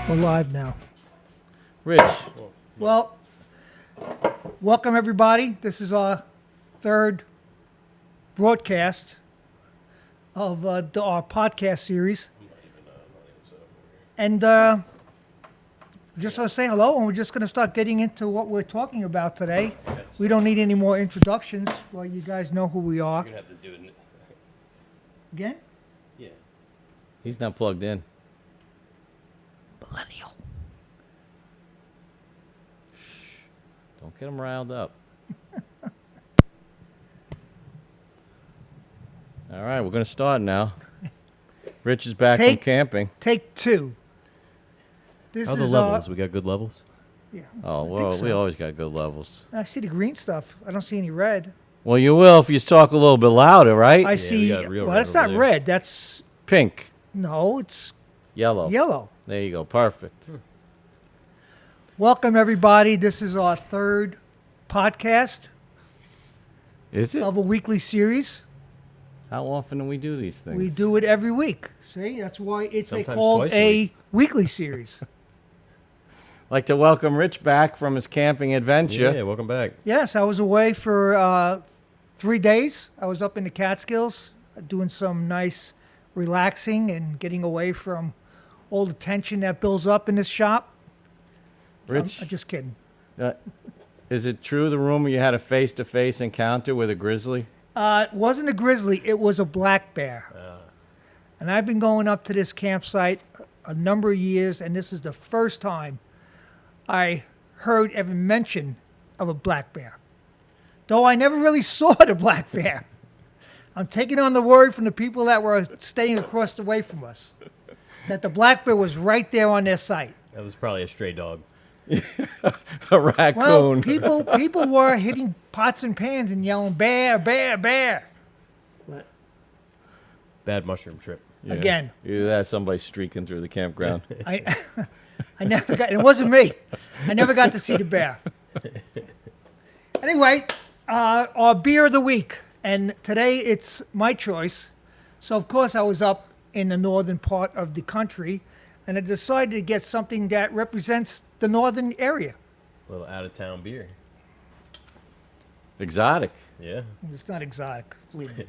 We're live now. Rich. Well, welcome everybody. This is our third broadcast of our podcast series. And just want to say hello, and we're just going to start getting into what we're talking about today. We don't need any more introductions. Well, you guys know who we are. You're going to have to do it. Again? Yeah. He's not plugged in. Millennial. Don't get him riled up. All right, we're going to start now. Rich is back from camping. Take two. This How are the is levels? We got good levels? yeah. Oh, I well, think we so. always got good levels. I see the green stuff. I don't see any red. Well, you will if you talk a little bit louder, right? I see. got real Well, red that's over not there. red. That's Pink, no. It's yellow. yellow. There you go. Perfect. Welcome everybody. This is our third podcast Is it? of a weekly series. How often do we do these things? We do it every week. See, that's why it's Sometimes called twice a a week. weekly series. Like to welcome Rich back from his camping adventure. Yeah, welcome back. Yes, I was away for 3 days. I was up in the Catskills doing some nice relaxing and getting away from all the tension that builds up in this shop. Rich, I'm just kidding. is it true the rumor you had a face-to-face encounter with a grizzly? It wasn't a grizzly. It was a black bear. And I've been going up to this campsite a number of years, and this is the first time I heard ever mention of a black bear. Though I never really saw the black bear. I'm taking on the word from the people that were staying across the way from us that the black bear was right there on their site. That was probably a stray dog. A raccoon. Well, people were hitting pots and pans and yelling, bear, bear, bear. But Bad mushroom trip. Yeah. again, Either that or somebody streaking through the campground. I never got, it wasn't me. I never got to see the bear. Anyway, our beer of the week. And today it's my choice. So, of course, I was up in the northern part of the country, and I decided to get something that represents the northern area. A little out-of-town beer. Exotic. Yeah. It's not exotic, believe me.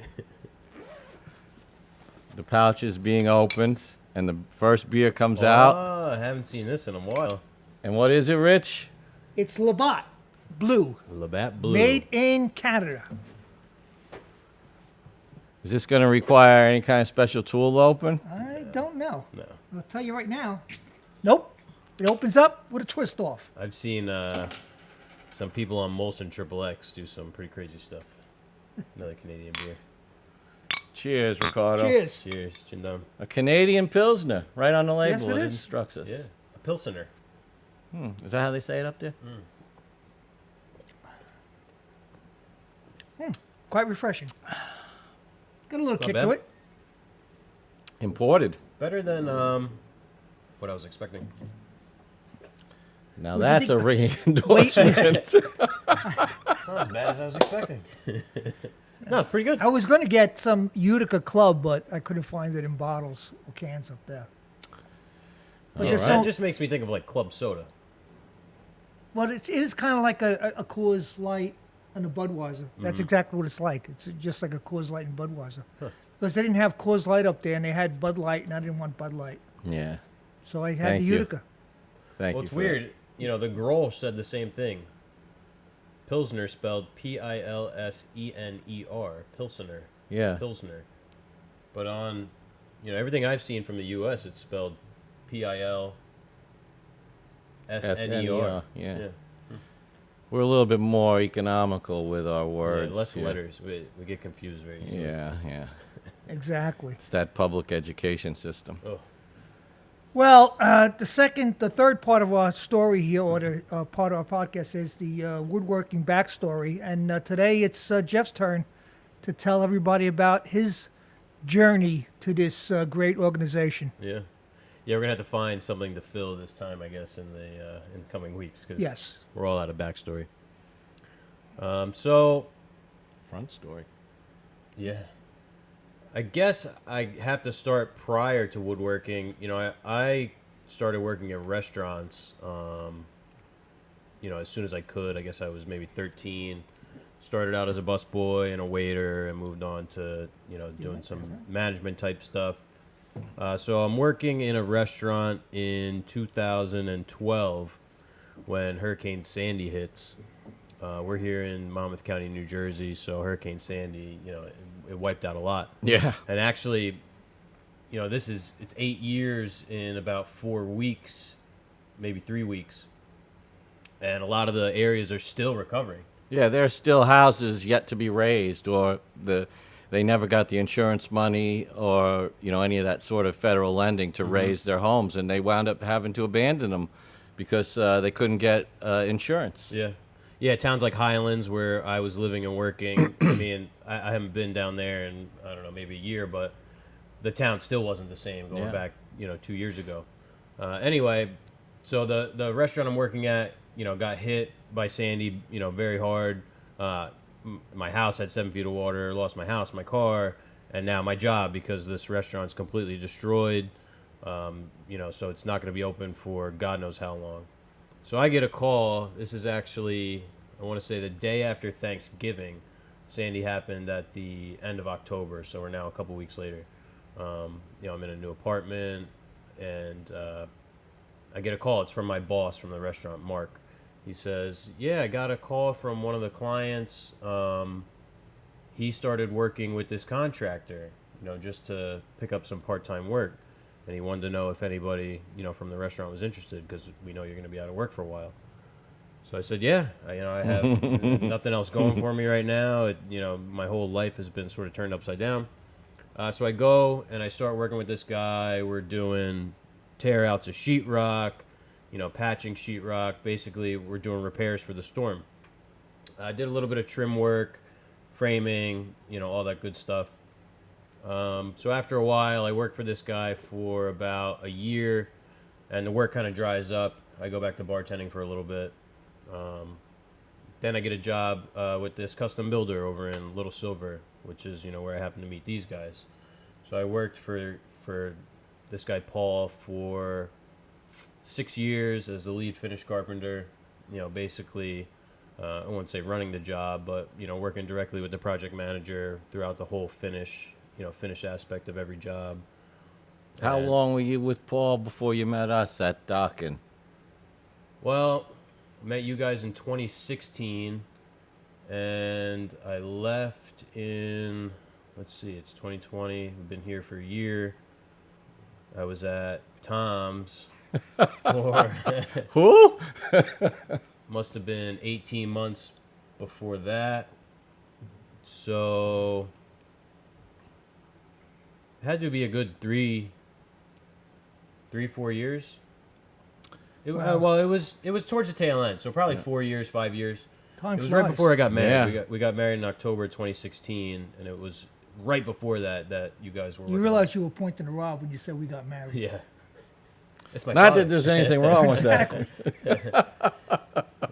The pouch is being opened, and the first beer comes out. Oh, I haven't seen this in a while. And what is it, Rich? It's Labatt Blue, Labatt Blue. made in Canada. Is this going to require any kind of special tool to open? I don't know. No. I'll tell you right now. Nope. It opens up with a twist off. I've seen some people on Molson XXX do some pretty crazy stuff. Another Canadian beer. Cheers, Ricardo. Cheers. Cheers. Chin down. A Canadian Pilsner, right on the label. Yes, it is. instructs us. Yeah. A Pilsener. Is that how they say it up there? Quite refreshing. Got a little kick bad. to it. Imported. Better than what I was expecting. Now What'd you that's think? a ringing endorsement. It's not as bad as I was expecting. No, it's pretty good. I was going to get some Utica Club, but I couldn't find it in bottles or cans up there. But there's That so, just makes me think of like club soda. well, it is kind of like a Coors Light and a Budweiser. That's exactly what it's like. It's just like a Coors Light and Budweiser. Because they didn't have Coors Light up there, and they had Bud Light, and I didn't want Bud Light. Yeah. So I had Thank the you. Utica. Thank Well, you. it's for weird. You know, the Grolsch said the same thing. Pilsner spelled Pilsner. Pilsener. that. Yeah. Pilsner. But on, everything I've seen from the U.S., it's spelled Pilsner. SNER, yeah. We're a little bit more economical with our words. Less yeah. letters. We get confused very easily. Yeah. Exactly. It's that public education system. Oh, Well, the third part of our story here, or the part of our podcast, is the woodworking backstory. And today it's Jeff's turn to tell everybody about his journey to this great organization. yeah. Yeah, we're going to have to find something to fill this time, I guess, in the coming weeks. Cause Yes. we're all out of backstory. So, Front story. yeah. I guess I have to start prior to woodworking. I started working in restaurants, as soon as I could. I guess I was maybe 13. Started out as a busboy and a waiter and moved on to, doing some management type stuff. So I'm working in a restaurant in 2012 when Hurricane Sandy hits. We're here in Monmouth County, New Jersey, so Hurricane Sandy, it wiped out a lot. Yeah. And actually, it's 8 years in about 4 weeks, maybe 3 weeks. And a lot of the areas are still recovering. Yeah, there are still houses yet to be raised, or they never got the insurance money or, any of that sort of federal lending to raise their homes, and they wound up having to abandon them because they couldn't get insurance. Yeah. Yeah, towns like Highlands, where I was living and working. I mean, I haven't been down there in, I don't know, maybe a year, but the town still wasn't the same going back, 2 years ago. Anyway, so the restaurant I'm working at, got hit by Sandy, very hard. My house had 7 feet of water, lost my house, my car, and now my job because this restaurant's completely destroyed. So it's not going to be open for God knows how long. So I get a call. This is actually, I want to say the day after Thanksgiving. Sandy happened at the end of October, so we're now a couple weeks later. I'm in a new apartment, and I get a call. It's from my boss from the restaurant, Mark. He says, yeah, I got a call from one of the clients. He started working with this contractor, just to pick up some part-time work. And he wanted to know if anybody, from the restaurant was interested because we know you're going to be out of work for a while. So I said, yeah, I have nothing else going for me right now. My whole life has been sort of turned upside down. So I go and I start working with this guy. We're doing tear outs of sheetrock, patching sheetrock. Basically, we're doing repairs for the storm. I did a little bit of trim work, framing, all that good stuff. So after a while, I worked for this guy for about a year, and the work kind of dries up. I go back to bartending for a little bit. Then I get a job with this custom builder over in Little Silver, which is, where I happen to meet these guys. So I worked for this guy, Paul, for 6 years as the lead finish carpenter, basically, I wouldn't say running the job, but, working directly with the project manager throughout the whole finish aspect of every job. How long were you with Paul before you met us at Dockin? Well, I met you guys in 2016, and I left in, it's 2020. We've been here for a year. I was at Tom's for Who? must have been 18 months before that. So it had to be a good 3-4 years. It was towards the tail end, so probably 4 years, 5 years. Time It was flies. right before I got married. Yeah. We got married in October 2016, and it was right before that you guys were. You realize you were pointing to Rob when you said we got married. Yeah. It's my Not father. that there's anything wrong with that.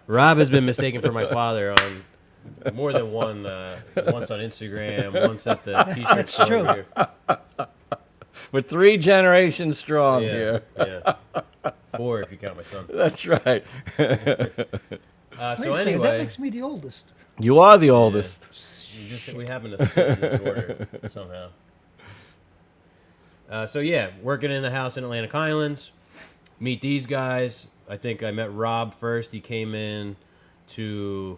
Rob has been mistaken for my father on more than one. Once on Instagram, once at the t-shirt That's store true. here. We're 3 generations strong Yeah, here. yeah. 4 if you count my son. That's right. So Wait a second, that anyway, makes me the oldest. You are the oldest. we happen to sit in this order somehow. So yeah, working in a house in Atlantic Highlands. Meet these guys. I think I met Rob first. He came in to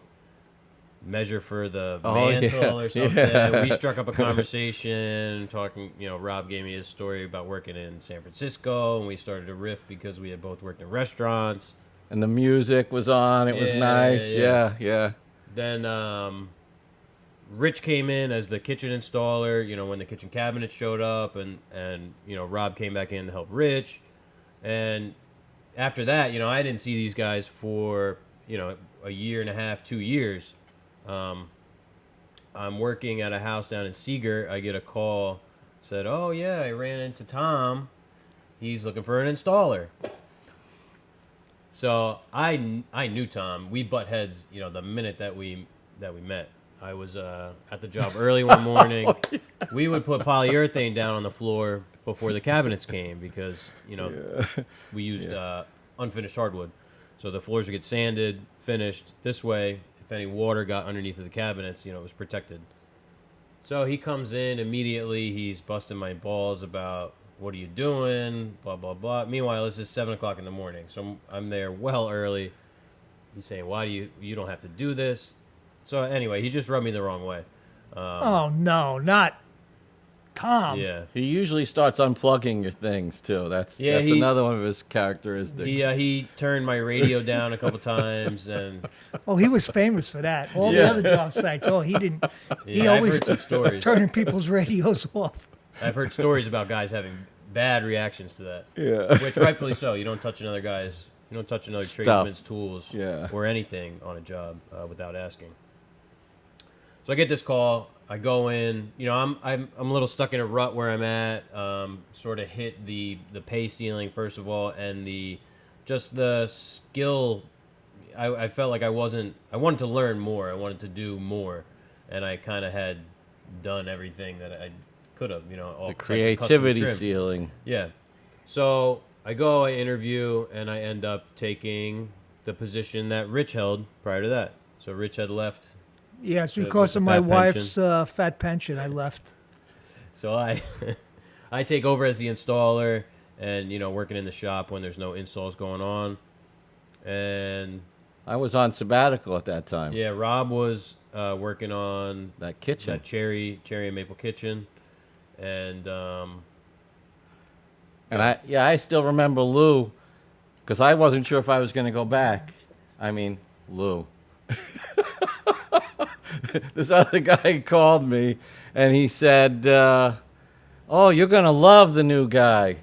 measure for the mantle or something. Yeah. We struck up a conversation talking, Rob gave me his story about working in San Francisco, and we started to riff because we had both worked in restaurants. And the music was on. It was Yeah, nice. yeah. Yeah. Then Rich came in as the kitchen installer, when the kitchen cabinets showed up, and Rob came back in to help Rich. And after that, I didn't see these guys for, a year and a half, 2 years. I'm working at a house down in Seagirt. I get a call, said, oh yeah, I ran into Tom. He's looking for an installer. So I knew Tom. We butt heads, the minute that we met. I was at the job early one morning. We would put polyurethane down on the floor before the cabinets came because, we used unfinished hardwood. So the floors would get sanded, finished. This way, if any water got underneath of the cabinets, it was protected. So he comes in immediately. He's busting my balls about, what are you doing? Blah, blah, blah. Meanwhile, this is 7 o'clock in the morning. So I'm there well early. He's saying, why do you don't have to do this? So anyway, he just rubbed me the wrong way. Oh, no, not Tom. Yeah. He usually starts unplugging your things too. That's another one of his characteristics. He turned my radio down a couple times, and Oh, he was famous for that. All the other job sites. Oh, he didn't. He I've always heard some stories. turning people's radios off. I've heard stories about guys having bad reactions to that. Yeah. Which rightfully so. You don't touch another Stuff. tradesman's tools Yeah. or anything on a job without asking. So I get this call. I go in. I'm a little stuck in a rut where I'm at. Sort of hit the pay ceiling first of all, and the skill. I felt like I wanted to learn more. I wanted to do more, and I kind of had done everything that I could have. All The types of custom creativity trim. ceiling. Yeah. So I go, I interview, and I end up taking the position that Rich held prior to that. So Rich had left. Yes, With because the of my fat wife's fat pension, I left. So I take over as the installer and, working in the shop when there's no installs going on. And I was on sabbatical at that time. yeah, Rob was working on That kitchen. that cherry and maple kitchen. And I still remember Lou, because I wasn't sure if I was going to go back. I mean, Lou. This other guy called me, and he said, "Oh, you're going to love the new guy."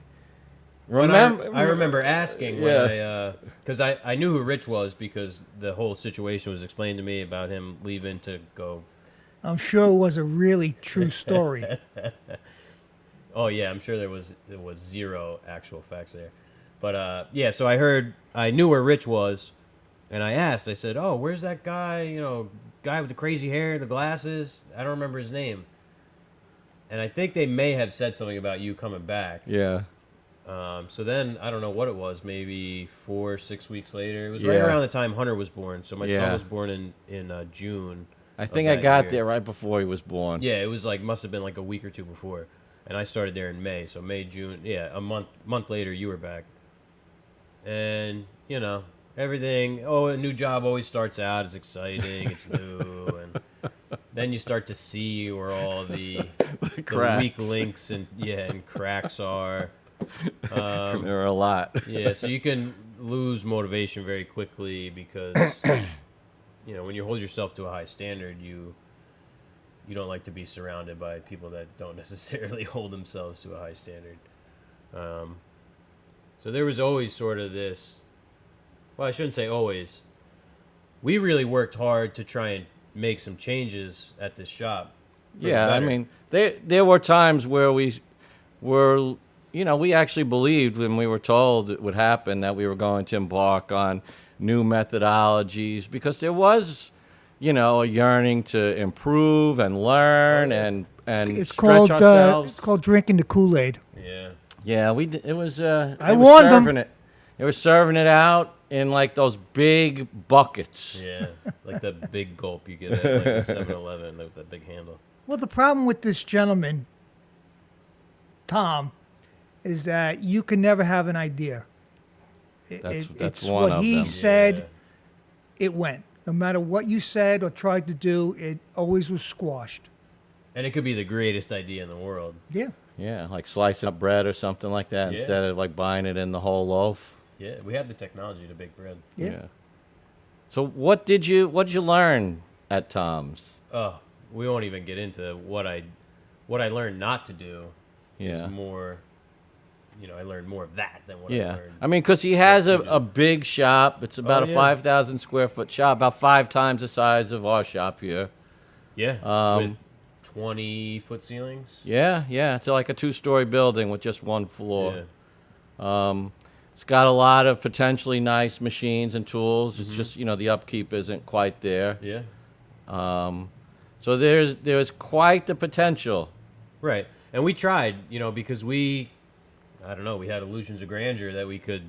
I remember asking Yeah. because I knew who Rich was because the whole situation was explained to me about him leaving to go. I'm sure it was a really true story. Oh yeah, I'm sure there was zero actual facts there, but so I knew where Rich was, and I asked. I said, "Oh, where's that guy? Guy with the crazy hair, the glasses? I don't remember his name." And I think they may have said something about you coming back. Yeah. So then I don't know what it was. Maybe 4 or 6 weeks later. It was right Yeah. around the time Hunter was born. So my son Yeah. was born in June. I of think I that got year. there right before he was born. Yeah, it was must have been a week or two before, and I started there in May. So May, June, a month later you were back, and everything. Oh, a new job always starts out. It's exciting. It's new, and then you start to see where all the cracks. weak links and cracks are. There are a lot. Yeah, so you can lose motivation very quickly because when you hold yourself to a high standard, you don't like to be surrounded by people that don't necessarily hold themselves to a high standard. So there was always sort of this. Well, I shouldn't say always. We really worked hard to try and make some changes at this shop. for the Yeah, I better. mean, there were times where we were, we actually believed when we were told it would happen that we were going to embark on new methodologies because there was, a yearning to improve and learn and It's stretch ourselves. it's called drinking the Kool-Aid. Yeah. Yeah, it was. I warned them. They were serving it out in those big buckets. Yeah, like that big gulp you get at the 7-Eleven with that big handle. Well, the problem with this gentleman, Tom, is that you can never have an idea. That's It's one what of he them. said, Yeah. it went. No matter what you said or tried to do, it always was squashed. And it could be the greatest idea in the world. Yeah. Yeah, like slicing up bread or something like that Yeah. instead of buying it in the whole loaf. Yeah, we have the technology to bake bread. Yeah. So what did you learn at Tom's? Oh, we won't even get into what I learned not to do. Yeah. Is more, I learned more of that than what I Yeah, learned. I mean, because he has a big shop. It's about Oh, a yeah. 5,000 square foot shop, about 5 times the size of our shop here. Yeah, with 20-foot ceilings. Yeah, it's like a 2-story building with just one floor. Yeah. It's got a lot of potentially nice machines and tools. Mm-hmm. It's just the upkeep isn't quite there. Yeah. So there's quite the potential. Right. And we tried, because we had illusions of grandeur that we could,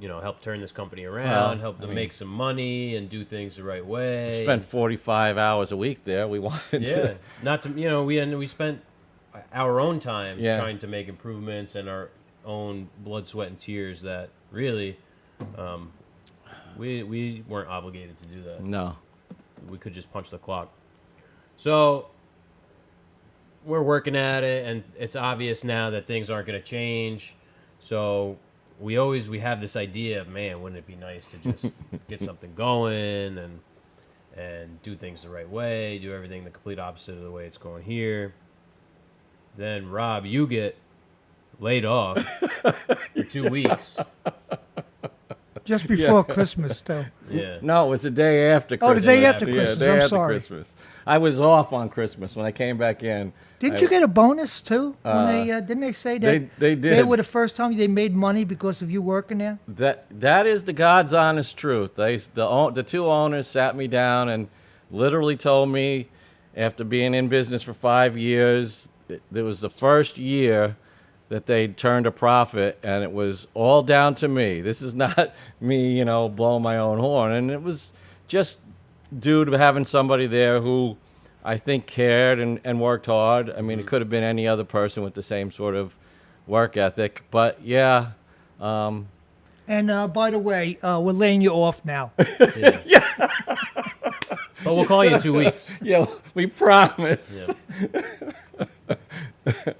help turn this company around, help them make some money and do things the right way. We spent 45 hours a week there. We wanted to. Not to, we spent our own time Yeah. trying to make improvements and our own blood, sweat, and tears that really we weren't obligated to do that. No. We could just punch the clock. So we're working at it, and it's obvious now that things aren't going to change. So we have this idea of, man, wouldn't it be nice to just get something going and do things the right way, do everything the complete opposite of the way it's going here. Then, Rob, you get laid off for 2 weeks. Just before Christmas, too. Yeah. No, it was the day after Oh, Christmas. the day after Christmas. Yeah, day I'm after sorry. Christmas. I was off on Christmas when I came back in. Didn't you get a bonus, too? When didn't they say that They did. they were the first time they made money because of you working there? That is the God's honest truth. The two owners sat me down and literally told me, after being in business for 5 years, it was the first year that they turned a profit, and it was all down to me. This is not me, blowing my own horn. And it was just due to having somebody there who I think cared and worked hard. I mean, it could have been any other person with the same sort of work ethic. But, yeah. And by the way, we're laying you off now. Yeah. But we'll call you in 2 weeks. Yeah, we promise. Yeah.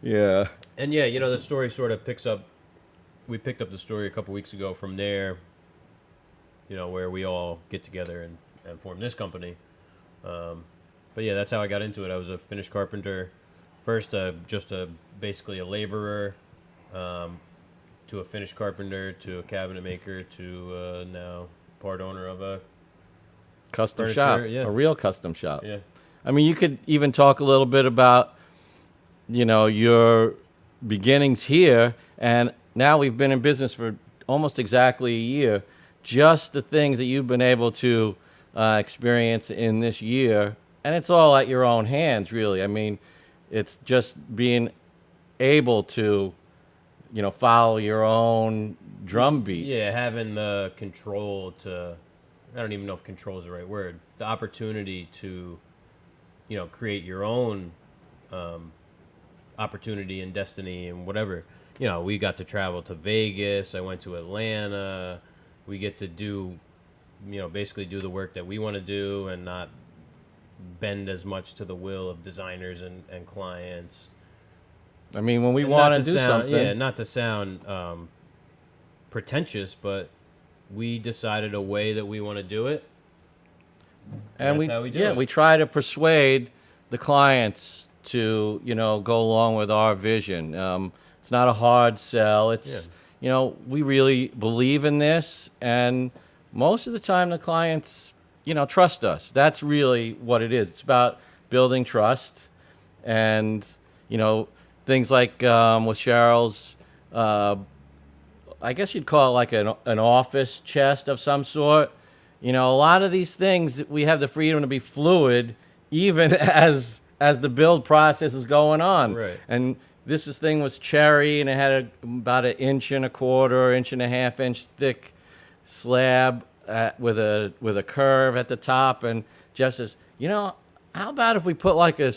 Yeah. And yeah, the story sort of picks up. We picked up the story a couple weeks ago from there, where we all get together and form this company. But yeah, that's how I got into it. I was a finished carpenter. First, basically a laborer, to a finished carpenter, to a cabinet maker, to now part owner of a Custom furniture, shop. yeah. A real custom shop. Yeah. I mean, you could even talk a little bit about, your beginnings here, and now we've been in business for almost exactly a year. Just the things that you've been able to experience in this year, and it's all at your own hands, really. I mean, it's just being able to, follow your own drumbeat. Yeah, having the control to, I don't even know if control is the right word, the opportunity to, create your own opportunity and destiny and whatever. We got to travel to Vegas. I went to Atlanta. We get to do, basically do the work that we want to do and not bend as much to the will of designers and clients. I mean, when we And want not to do sound, something. Yeah, not to sound pretentious, but we decided a way that we want to do it. And That's how we do it. we try to persuade the clients to, go along with our vision. It's not a hard sell. It's, we really believe in this, and most of the time the clients, trust us. That's really what it is. It's about building trust, and, things like with Cheryl's, I guess you'd call it like an office chest of some sort. A lot of these things, we have the freedom to be fluid, even as the build process is going on. Right. And this thing was cherry, and it had about 1.25 inches, 1.5 inch thick slab with a curve at the top. And Jeff says, how about if we put like a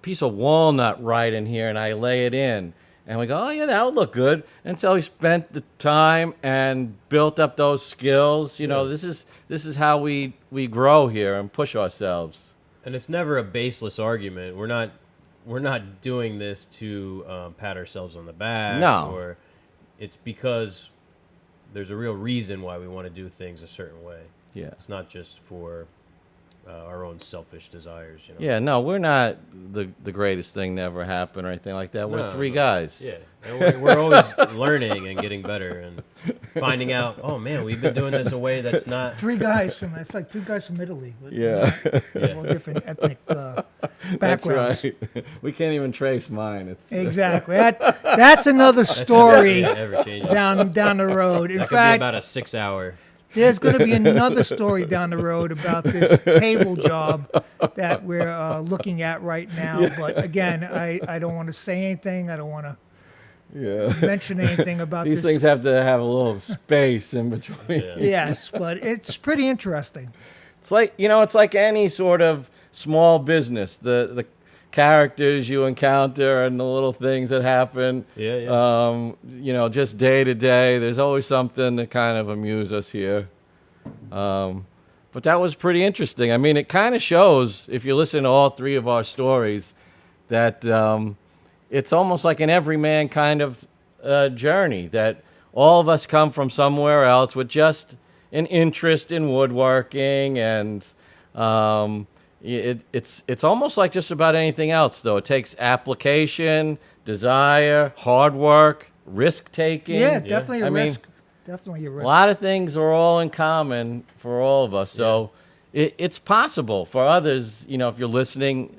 piece of walnut right in here and I lay it in? And we go, oh, yeah, that would look good. And so we spent the time and built up those skills. This is how we grow here and push ourselves. And it's never a baseless argument. We're not doing this to pat ourselves on the back. No. Or it's because there's a real reason why we want to do things a certain way. Yeah. It's not just for our own selfish desires. Yeah, no, we're not the greatest thing to ever happen or anything like that. We're No, three no. guys. Yeah, and we're always learning and getting better and finding out, oh, man, we've been doing this a way that's not... Three guys from Italy. With, Yeah. all different ethnic That's backgrounds. right. We can't even trace mine. It's Exactly. That's another story Ever changing. down the road. In That could be fact, about a 6-hour... There's going to be another story down the road about this table job that we're looking at right now. But again, I don't want to say anything. I don't want to mention anything about These this. things have to have a little space in between. Yes, but it's pretty interesting. It's like, it's like any sort of small business. The characters you encounter and the little things that happen. Just day to day. There's always something to kind of amuse us here. But that was pretty interesting. I mean, it kind of shows, if you listen to all three of our stories, that it's almost like an everyman kind of journey, that all of us come from somewhere else with just an interest in woodworking, and it's almost like just about anything else, though. It takes application, desire, hard work, risk-taking. Yeah, definitely I a mean, risk. Definitely a risk. a lot of things are all in common for all of us. So it's possible for others, if you're listening,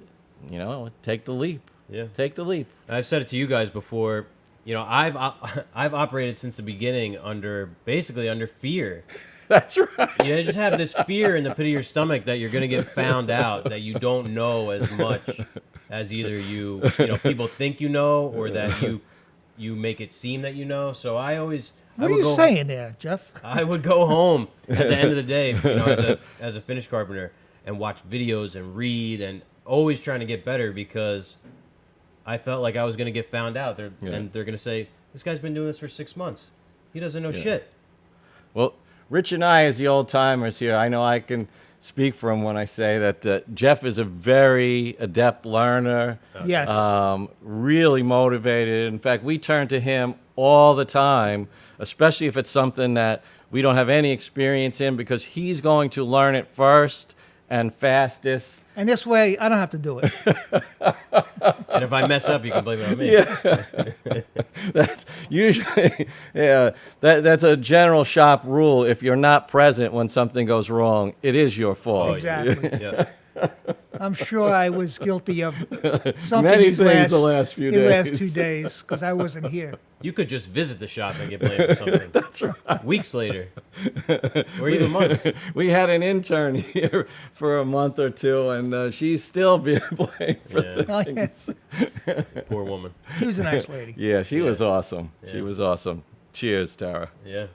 take the leap. Yeah. Take the leap. I've said it to you guys before. I've operated since the beginning under fear. That's right. You just have this fear in the pit of your stomach that you're going to get found out, that you don't know as much as either people think you know, or that you make it seem that you know. So I always... What are you saying there, Jeff? I would go home at the end of the day, as a finish carpenter, and watch videos and read, and always trying to get better, because I felt like I was going to get found out. And they're going to say, this guy's been doing this for 6 months. He doesn't know shit. Well, Rich and I, as the old timers here, I know I can speak for him when I say that Jeff is a very adept learner. Yes. Really motivated. In fact, we turn to him all the time, especially if it's something that we don't have any experience in, because he's going to learn it first and fastest. And this way, I don't have to do it. And if I mess up, you can blame it on me. Yeah. That's usually, that's a general shop rule. If you're not present when something goes wrong, it is your fault. Exactly. Yeah. I'm sure I was guilty of something Many these things the last few days. last 2 days, because I wasn't here. You could just visit the shop and get blamed for something. That's right. Weeks later. Or even months. We had an intern here for a month or two, and she's still being blamed for things. Poor woman. She was a nice lady. Yeah, she was awesome. Yeah. She was awesome. Cheers, Tara. Yeah.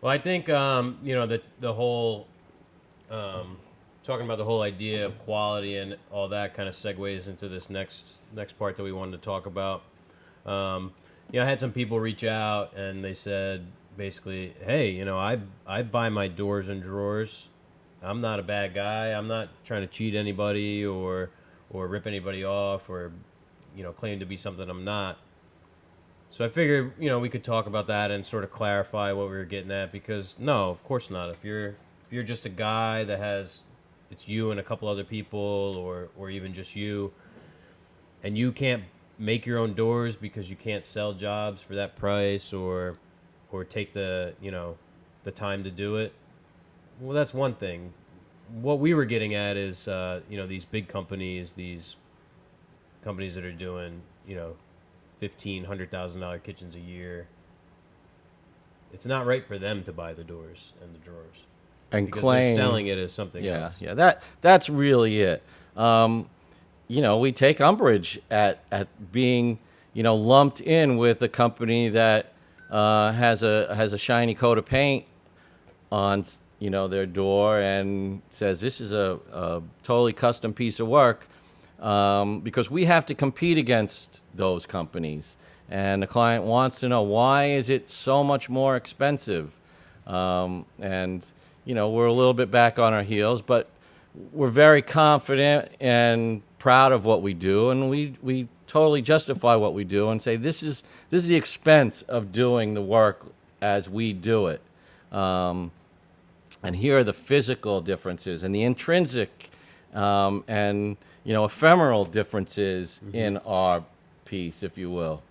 Well, I think, the whole... talking about the whole idea of quality and all that kind of segues into this next part that we wanted to talk about. I had some people reach out, and they said basically, hey, I buy my doors and drawers. I'm not a bad guy. I'm not trying to cheat anybody or rip anybody off or claim to be something I'm not. So I figured we could talk about that and sort of clarify what we were getting at, because no, of course not. If you're just a guy that has, it's you and a couple other people, or even just you, and you can't make your own doors because you can't sell jobs for that price, or take the time to do it, well, that's one thing. What we were getting at is these big companies, these companies that are doing $1,500,000 kitchens a year. It's not right for them to buy the doors and the drawers. And because claim they're selling it as something else. Yeah, that's really it. We take umbrage at being, lumped in with a company that has a shiny coat of paint on, their door and says this is a totally custom piece of work, because we have to compete against those companies, and the client wants to know, why is it so much more expensive? We're a little bit back on our heels, but we're very confident and proud of what we do, and we totally justify what we do and say this is the expense of doing the work as we do it. And here are the physical differences and the intrinsic and ephemeral differences in our piece, if you will.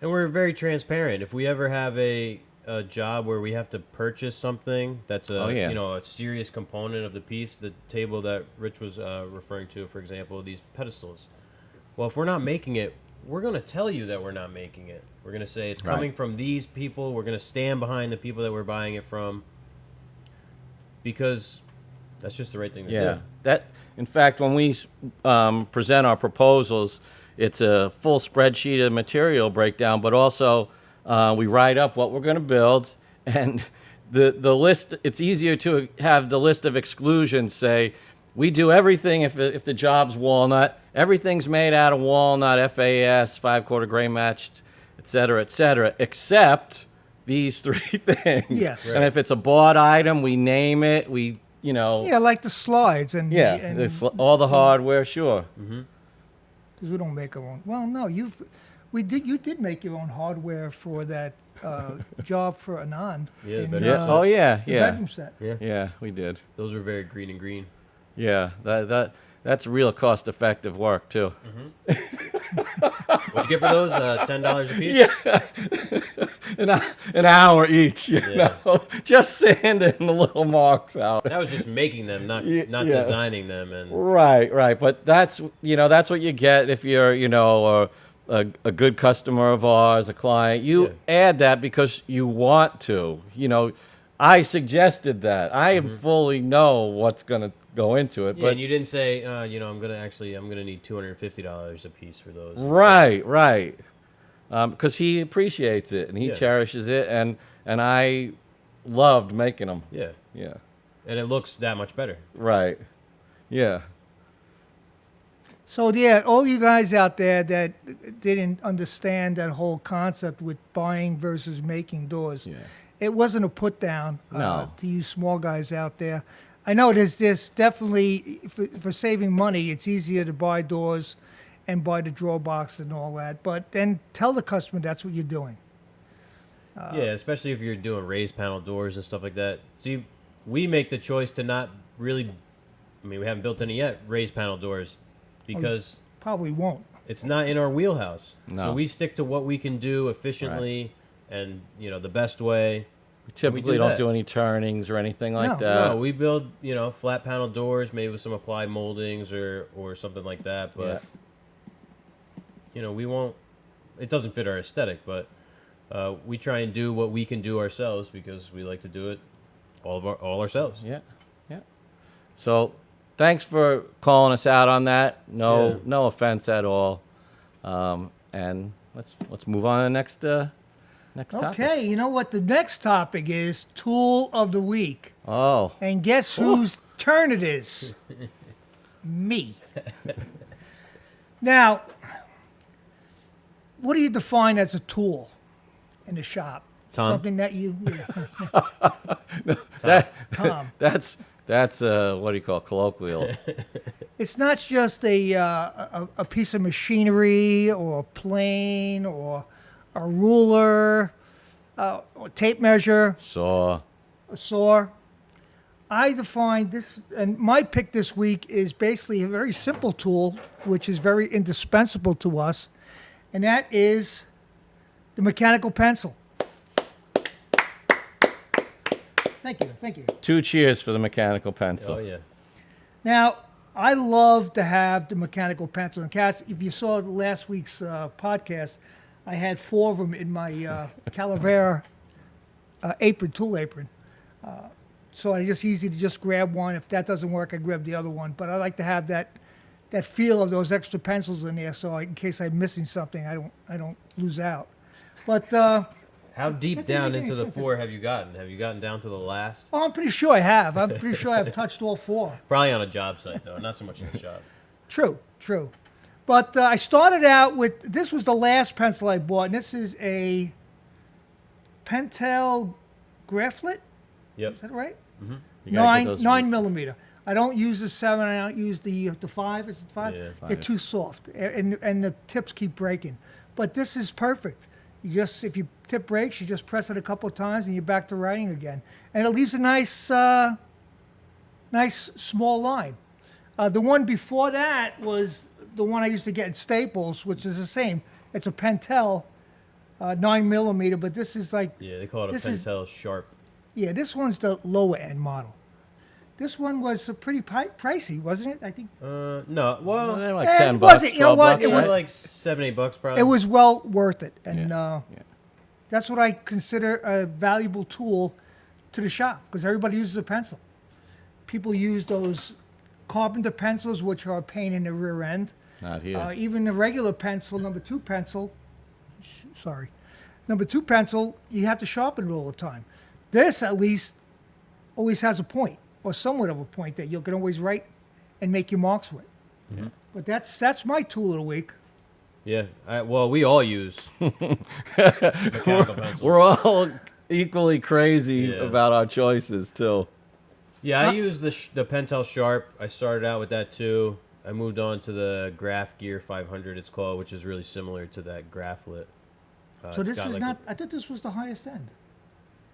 And we're very transparent. If we ever have a job where we have to purchase something that's a serious component of the piece, the table that Rich was referring to, for example, these pedestals. Well, if we're not making it, we're going to tell you that we're not making it. We're going to say it's Right. coming from these people. We're going to stand behind the people that we're buying it from, because that's just the right thing to Yeah. do. That, in fact, when we present our proposals, it's a full spreadsheet of material breakdown, but also we write up what we're going to build, and the list. It's easier to have the list of exclusions say, we do everything if the job's walnut. Everything's made out of walnut, FAS, 5/4 gray matched, et cetera, except these three things. Yes. And if it's a bought item, we name it. We, Yeah, like the slides and it's all the hardware, sure. because we don't make our own. Well, no, you did make your own hardware for that job for Anand. Yeah, the in, bedroom Yeah. set. Oh yeah, the yeah, bedroom set. Yeah. yeah. We did. Those are very green and green. Yeah, that's real cost-effective work too. What'd you get for those? $10 a piece? Yeah, an hour each. You know, just sanding the little marks out. That was just making them, not Yeah. designing them. And Right. But that's what you get if you're a good customer of ours, a client. You add that because you want to. I suggested that. I fully know what's going to go into it. yeah, But and you didn't say, I'm gonna need $250 a piece for those. right. Because he appreciates it and he Yeah. cherishes it, and I loved making them. Yeah, Yeah. and it looks that much better. Right. Yeah. So yeah, all you guys out there that didn't understand that whole concept with buying versus making doors, it wasn't a put down No. to you small guys out there. I know there's definitely for saving money, it's easier to buy doors and buy the drawer box and all that. But then tell the customer that's what you're doing. Yeah, especially if you're doing raised panel doors and stuff like that. See, we make the choice to not really. We haven't built any yet. Raised panel doors, because Probably won't. it's not in our wheelhouse. No. So we stick to what we can do efficiently and the best way. We typically do don't that. do any turnings or anything like No. that. No, we build flat panel doors, maybe with some applied moldings or something like that. But we won't. It doesn't fit our aesthetic, but we try and do what we can do ourselves because we like to do it all ourselves. Yeah. So, thanks for calling us out on that. No offense at all. And let's move on to the next topic. Okay, you know what the next topic is? Tool of the week. Oh, And guess whose turn it is? Me. Now, what do you define as a tool in the shop? Tom? Something that you, Tom. that's what do you call colloquial? It's not just a piece of machinery or a plane or a ruler, or tape measure, Saw. a saw. I define this, and my pick this week is basically a very simple tool, which is very indispensable to us, and that is the mechanical pencil. Thank you. 2 cheers for the mechanical pencil. Oh yeah. Now, I love to have the mechanical pencil. And Cass, if you saw last week's podcast, I had 4 of them in my Calavera tool apron. So it's just easy to just grab one. If that doesn't work, I grab the other one. But I like to have that feel of those extra pencils in there, so in case I'm missing something, I don't lose out. But How deep That didn't down make into any the sense. 4 have you gotten? Have you gotten down to the last? I'm pretty sure I have. I'm pretty sure I've touched all 4. Probably on a job site though, not so much in the shop. True. But I started out with, this was the last pencil I bought, and this is a Pentel Graphite. Yep. Is that right? You gotta get those- 9 millimeter. I don't use the 7. I don't use the 5. Is it 5? Yeah. They're 5. too soft, and the tips keep breaking. But this is perfect. If your tip breaks, you just press it a couple of times, and you're back to writing again. And it leaves a nice small line. The one before that was the one I used to get at Staples, which is the same. It's a Pentel 9 millimeter, but this is like Yeah, they call it a This is- Pentel Sharp. this one's the lower end model. This one was pretty pricey, wasn't it? I think No, well, They're like Eh, $10. it wasn't, you know what, it it was was- like $7-8 probably. it was well worth it. And Yeah. that's what I consider a valuable tool to the shop, because everybody uses a pencil. People use those carpenter pencils, which are a pain in the rear end. Not here. Even the regular pencil, number 2 pencil, number 2 pencil, you have to sharpen it all the time. This, at least, always has a point, or somewhat of a point that you can always write and make your marks with. Mm-hmm. But that's my tool of the week. Yeah. Well, we all use mechanical pencils. We're all equally crazy Yeah. about our choices too. Yeah, I use the Pentel Sharp. I started out with that too. I moved on to the Graph Gear 500, it's called, which is really similar to that Graphlit. So it's this got is like not. I thought this was the highest end.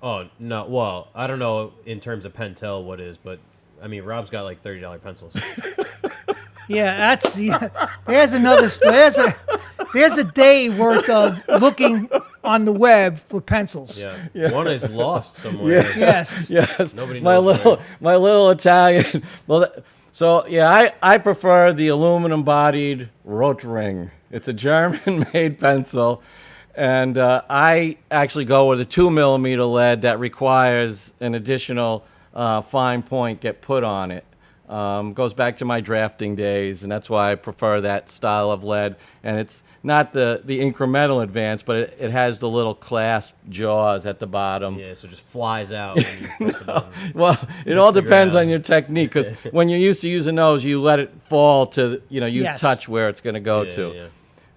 Oh, no. Well, I don't know in terms of Pentel what is, but I mean, Rob's got like $30 pencils. Yeah, there's another. There's a day worth of looking on the web for pencils. Yeah. One is lost somewhere. Yeah. Yes. Yes, Nobody my knows little Italian. Well, so yeah, I prefer the aluminum bodied Rotring. It's a German-made pencil, and I actually go with a 2mm lead that requires an additional fine point get put on it. Goes back to my drafting days, and that's why I prefer that style of lead. And it's not the incremental advance, but it has the little clasp jaws at the bottom. Yeah, so it just flies out when you press the button. Well, it all figure it depends out. on your technique, because when you're used to using those, you let it fall to, you Yes. touch where it's going to go Yeah, to. yeah.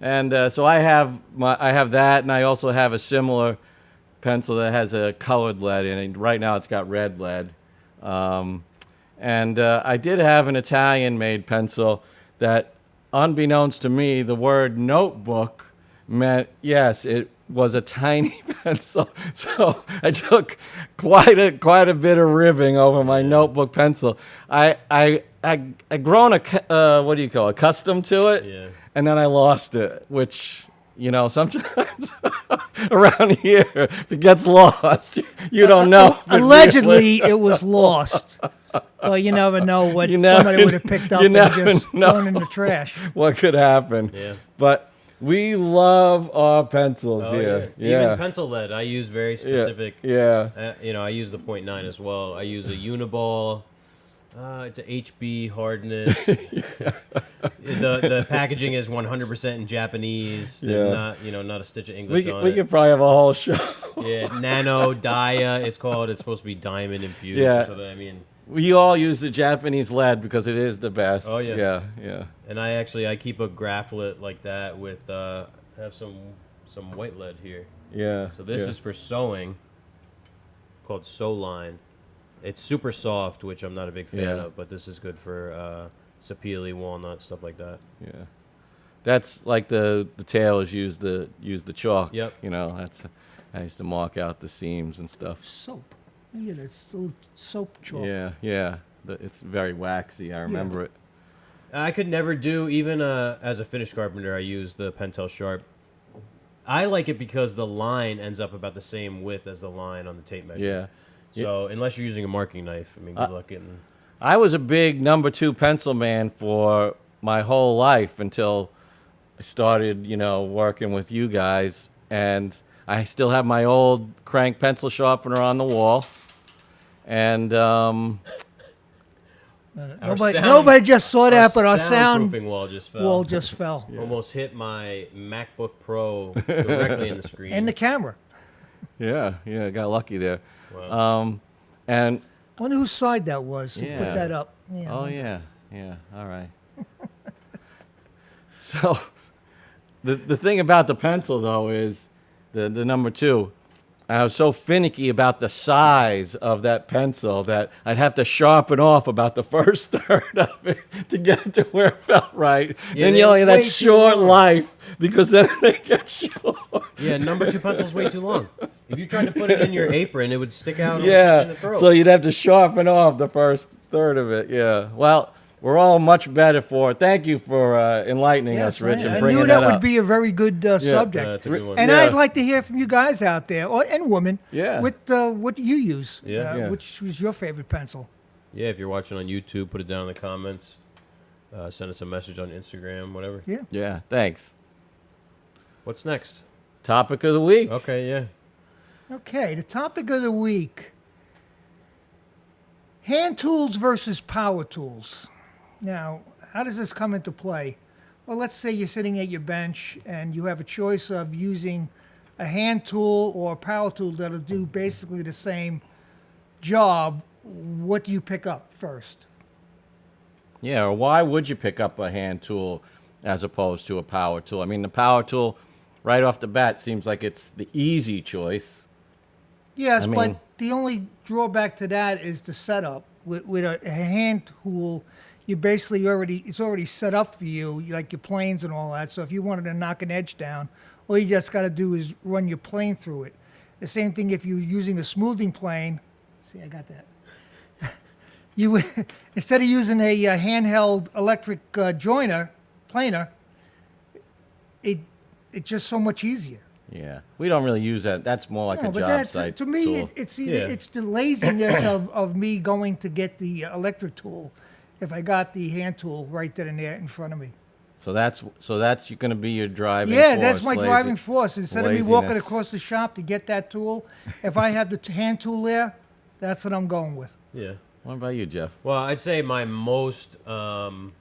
And so I have that, and I also have a similar pencil that has a colored lead in it. Right now, it's got red lead. And I did have an Italian-made pencil that, unbeknownst to me, the word notebook meant, yes, it was a tiny pencil. So I took quite a bit of ribbing over my notebook pencil. I grown accustomed to it, Yeah. and then I lost it, which, sometimes around here, if it gets lost, you don't know. if it Allegedly, it was lost. Well, you never know what You never- somebody would have picked up you and never just know. thrown in the trash. what could happen. Yeah. But we love our pencils Oh, here. yeah. Even pencil lead, I use very specific. Yeah. I use the .9 as well. I use a Uniball. It's a HB hardness. The packaging is 100% in Japanese. There's not a stitch of English on We it. could probably have a whole show. Yeah, Nano Dia. It's called. It's supposed to be diamond infused. Yeah. Or something. I mean, We all use the Japanese lead because it is the best. Oh, yeah. Yeah. and I keep a Graphlit like that with I have some white lead here. Yeah. So this is for sewing. Called Sew Line. It's super soft, which I'm not a big fan Yeah. of, but this is good for sapele, walnut, stuff like that. Yeah. That's like the tailors use the chalk. Yep. I used to mark out the seams and stuff. Soap. Yeah, that's little soap chalk. Yeah. It's very waxy. I remember it. I could never do, even as a finished carpenter, I use the Pentel Sharp. I like it because the line ends up about the same width as the line on the tape measure. Yeah. So unless you're using a marking knife, I mean, good luck getting. I was a big number 2 pencil man for my whole life until I started, working with you guys. And I still have my old crank pencil sharpener on the wall. And Nobody just saw that, but our sound soundproofing wall just fell. wall just fell. Almost hit my MacBook Pro directly in the screen. And the camera. yeah, got lucky there. Wow. And Wonder whose side that was who Yeah. put that up. Yeah. oh yeah, all right. So the thing about the pencil though is the number 2. I was so finicky about the size of that pencil that I'd have to sharpen off about the first third of it to get it to where it felt right. Yeah, Then they you only have way that too short long. life because then they get short. Yeah, number 2 pencil's way too long. If you tried to put it in your apron, it would stick out. Yeah, in the throat. so you'd have to sharpen off the first third of it. Yeah. Well, we're all much better for it. Thank you for enlightening us, Rich, and I bringing knew that up. would be a very good subject. that's a good one. And Yeah. I'd like to hear from you guys out there, and women, Yeah. with what you use. Yeah. Yeah. Which was your favorite pencil? Yeah, if you're watching on YouTube, put it down in the comments. Send us a message on Instagram, whatever. Yeah. Yeah, thanks. What's next? Topic of the week. Okay, yeah. Okay, the topic of the week. Hand tools versus power tools. Now, how does this come into play? Well, let's say you're sitting at your bench and you have a choice of using a hand tool or a power tool that'll do basically the same job. What do you pick up first? Yeah, or why would you pick up a hand tool as opposed to a power tool? I mean, the power tool, right off the bat, seems like it's the easy choice. Yes, I mean- but the only drawback to that is the setup. With a hand tool, you basically it's already set up for you, like your planes and all that. So if you wanted to knock an edge down, all you just got to do is run your plane through it. The same thing if you're using a smoothing plane. See, I got that. You instead of using a handheld electric planer, it's just so much easier. Yeah, we don't really use that. That's more like No, a but job that's site to me. tool. It's either, Yeah. it's the laziness of me going to get the electric tool if I got the hand tool right then and there in front of me. So that's going to be your driving Yeah, force. that's my driving force. Instead of me walking laziness. across the shop to get that tool, if I have the hand tool there, that's what I'm going with. Yeah. What about you, Jeff? Well, I'd say my the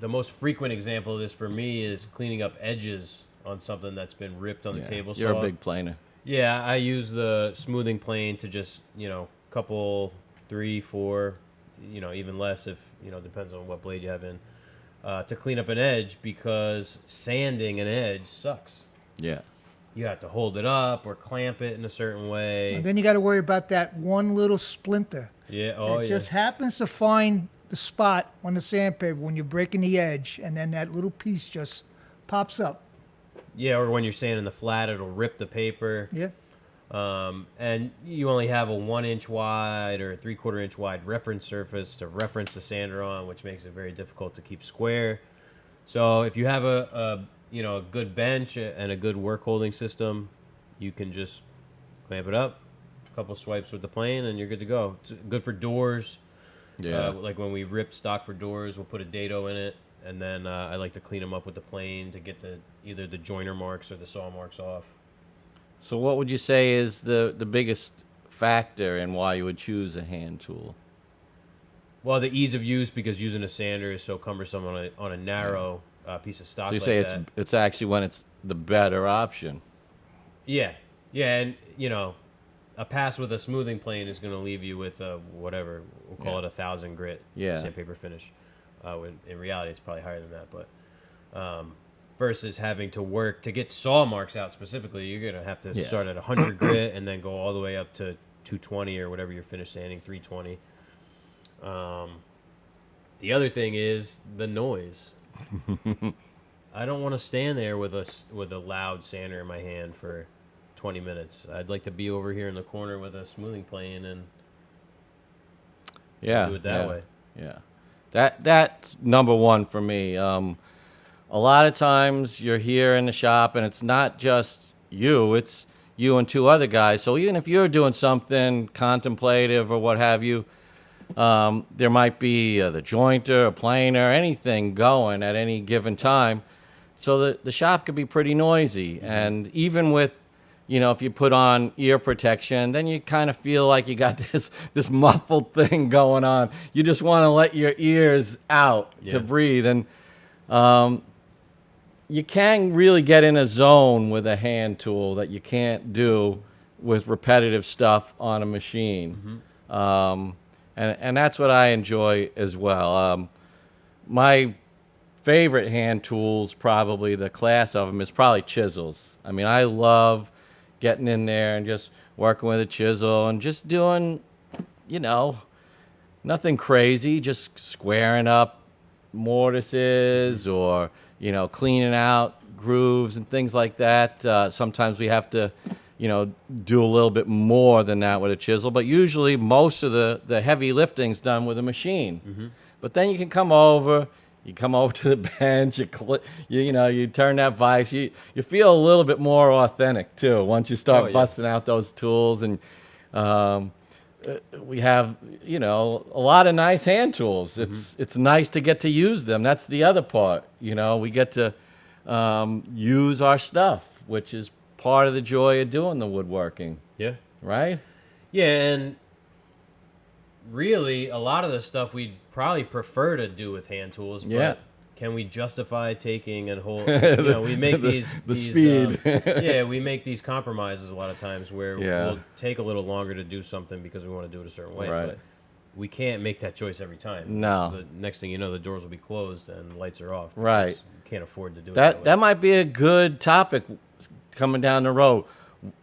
most frequent example of this for me is cleaning up edges on something that's been ripped on the table saw. You're a big planer. Yeah, I use the smoothing plane to just, couple 3, 4, even less if, depends on what blade you have in, to clean up an edge because sanding an edge sucks. Yeah. You have to hold it up or clamp it in a certain way. And then you got to worry about that one little splinter. Yeah, It just happens to find the spot on the sandpaper when you're breaking the edge, and then that little piece just pops up. Yeah, or when you're sanding the flat, it'll rip the paper. Yeah. And you only have a 1-inch wide or a 3/4 inch wide reference surface to reference the sander on, which makes it very difficult to keep square. So if you have a good bench and a good work holding system, you can just clamp it up, a couple swipes with the plane, and you're good to go. It's good for doors. Yeah. Like when we rip stock for doors, we'll put a dado in it, and then I like to clean them up with the plane to get either the joiner marks or the saw marks off. So what would you say is the biggest factor in why you would choose a hand tool? Well, the ease of use, because using a sander is so cumbersome on a narrow piece of stock So you like say that. it's actually when it's the better option. Yeah, and a pass with a smoothing plane is going to leave you with whatever we'll call it 1,000 grit sandpaper finish. When in reality, it's probably higher than that, but versus having to work to get saw marks out specifically, you're going to have to start at 100 grit and then go all the way up to 220 or whatever you're finished sanding, 320. The other thing is the noise. I don't want to stand there with a loud sander in my hand for 20 minutes. I'd like to be over here in the corner with a smoothing plane and do it that way. Yeah. That's number one for me. A lot of times you're here in the shop and it's not just you, it's you and 2 other guys. So even if you're doing something contemplative or what have you, there might be the jointer, a planer, anything going at any given time. So the shop could be pretty noisy. And even with, if you put on ear protection, then you kind of feel like you got this muffled thing going on. You just want to let your ears out to breathe. And you can really get in a zone with a hand tool that you can't do with repetitive stuff on a machine. And that's what I enjoy as well. My favorite hand tools, probably the class of them, is probably chisels. I mean, I love getting in there and just working with a chisel and just doing, nothing crazy, just squaring up mortises or, cleaning out grooves and things like that. Sometimes we have to, do a little bit more than that with a chisel, but usually most of the heavy lifting's done with a machine. But then you can come over to the bench, you turn that vise, you feel a little bit more authentic too once you start busting out those tools. And we have, a lot of nice hand tools. It's nice to get to use them. That's the other part. We get to use our stuff, which is part of the joy of doing the woodworking. Yeah. Right? Yeah, and really, a lot of the stuff we'd probably prefer to do with hand tools, but can we justify taking and hold? We make these speed. We make these compromises a lot of times where we'll take a little longer to do something because we want to do it a certain way. Right. But we can't make that choice every time. No. So the next thing you know, the doors will be closed and the lights are off. Right. We can't afford to do it That might be a good topic coming down the road.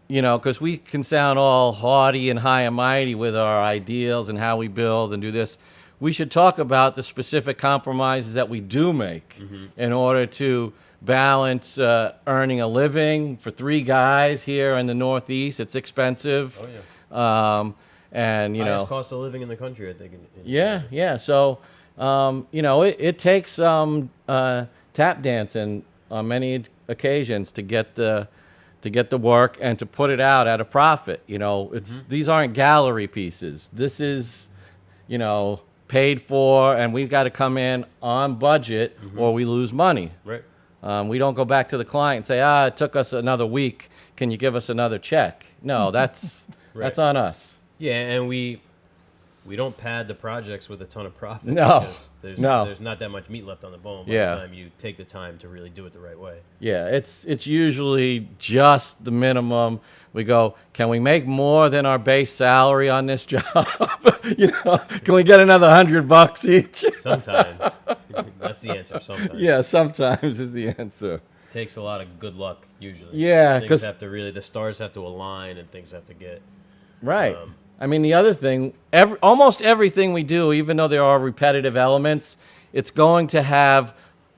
Because we can sound all haughty and high and mighty with our ideals and how we build and do this. We should talk about the specific compromises that we do make in order to balance earning a living for 3 guys here in the Northeast. It's expensive. Oh, yeah. And, highest cost of living in the country, I think. Yeah. So, it takes some tap dancing on many occasions to get the work and to put it out at a profit. These aren't gallery pieces. This is, paid for, and we've got to come in on budget or we lose money. Right. We don't go back to the client and say, it took us another week. Can you give us another check? No, that's that's on us. Yeah, and we don't pad the projects with a ton of profit. No, because there's not that much meat left on the bone by the time you take the time to really do it the right way. Yeah, it's usually just the minimum. We go, can we make more than our base salary on this job? Can we get another $100 each? Sometimes. That's the answer, sometimes. Yeah, sometimes is the answer. Takes a lot of good luck, usually. Yeah, because the stars have to align and things have to get... Right. I mean, the other thing, almost everything we do, even though there are repetitive elements, it's going to have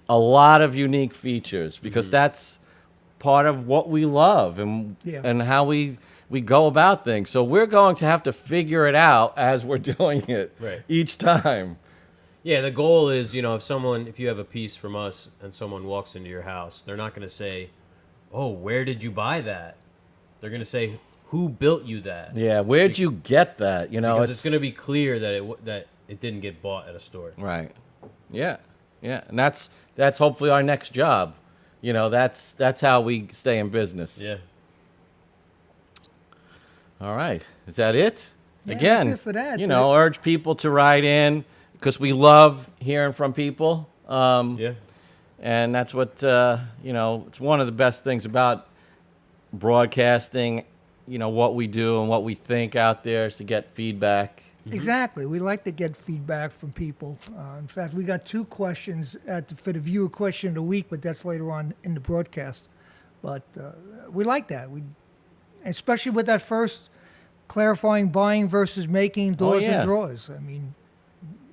a lot of unique features because that's part of what we love and how we go about things. So we're going to have to figure it out as we're doing it each time. Yeah, the goal is, if you have a piece from us and someone walks into your house, they're not going to say, "Oh, where did you buy that?" They're going to say, "Who built you that?" Yeah, where'd you get that? Because it's going to be clear that it didn't get bought at a store. Right. Yeah. And that's hopefully our next job. That's how we stay in business. Yeah. All right. Is that it? Yeah, Again, that's it for that. Urge people to write in because we love hearing from people. Yeah. And that's what, it's one of the best things about broadcasting, what we do and what we think out there is to get feedback. Exactly. We like to get feedback from people. In fact, we got 2 questions for the viewer question of the week, but that's later on in the broadcast. But we like that. Especially with that first clarifying buying versus making doors and drawers. I mean,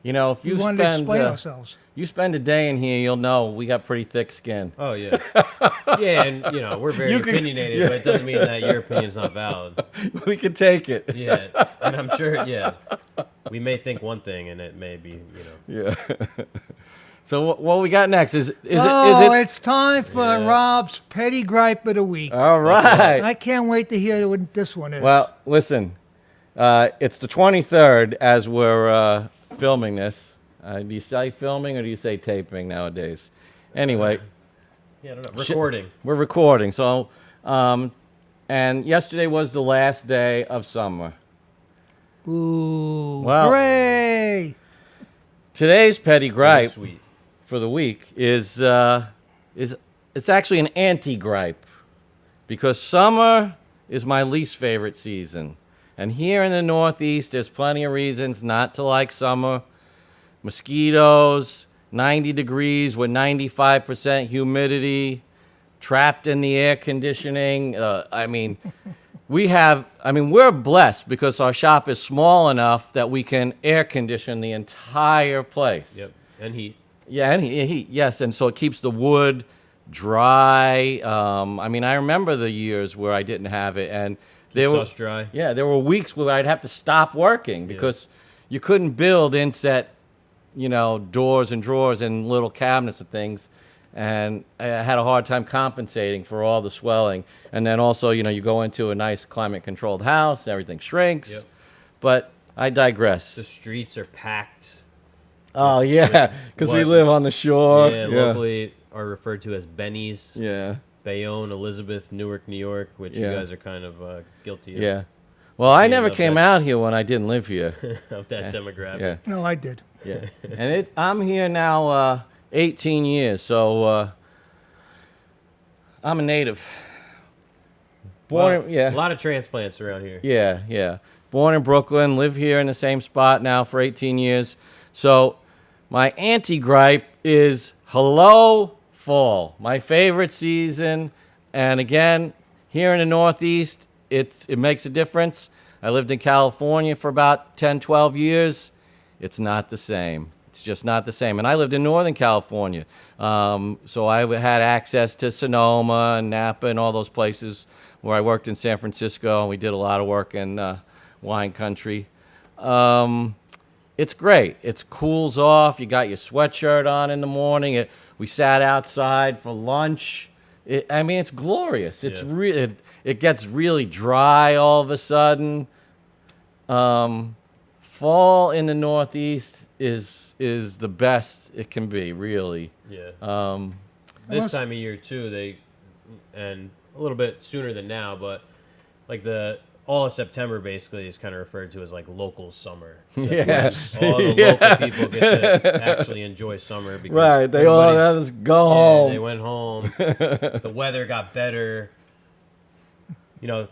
if you we wanted to explain ourselves. You spend a day in here, you'll know we got pretty thick skin. Oh, yeah. Yeah, and, we're very opinionated, but it doesn't mean that your opinion's not valid. We can take it. Yeah, and I'm sure, we may think one thing, and it may be, Yeah. So what we got next? Is it? It's time for Rob's Petty Gripe of the Week. All right. I can't wait to hear what this one is. Well, listen, it's the 23rd as we're filming this. Do you say filming or do you say taping nowadays? Anyway. Yeah, I don't know. Recording. We're recording. So, and yesterday was the last day of summer. Ooh. Well, hooray! Today's petty gripe Sweet. for the week is it's actually an anti-gripe because summer is my least favorite season. And here in the Northeast, there's plenty of reasons not to like summer. Mosquitoes, 90 degrees with 95% humidity, trapped in the air conditioning. We're blessed because our shop is small enough that we can air condition the entire place. Yep, and heat. Yeah, and heat, yes, and so it keeps the wood dry. I remember the years where I didn't have it, and Keeps us dry. Yeah, there were weeks where I'd have to stop working because you couldn't build inset, doors and drawers and little cabinets and things. And I had a hard time compensating for all the swelling. And then also, you go into a nice climate-controlled house, everything shrinks. Yep. But I digress. The streets are packed. Oh, yeah, because we live on the shore. Yeah, locally are referred to as Bennies. Yeah. Bayonne, Elizabeth, Newark, New York, which you guys are kind of guilty of. Yeah. Well, I never came out here when I didn't live here. Of that demographic. Yeah. No, I did. Yeah. And I'm here now 18 years, so I'm a native. Born, A lot of transplants around here. Yeah, yeah. Born in Brooklyn, live here in the same spot now for 18 years. So my anti-gripe is hello, fall. My favorite season. And again, here in the Northeast, it makes a difference. I lived in California for about 10, 12 years. It's not the same. It's just not the same. And I lived in Northern California. So I had access to Sonoma and Napa and all those places where I worked in San Francisco. And we did a lot of work in wine country. It's great. It cools off. You got your sweatshirt on in the morning. We sat outside for lunch. It's glorious. It's really. It gets really dry all of a sudden. Fall in the Northeast is the best it can be, really. Yeah. This time of year too, and a little bit sooner than now, but like all of September basically is kind of referred to as like local summer. That's when all the local people get to actually enjoy summer because right. They all had to go home. They went home. The weather got better.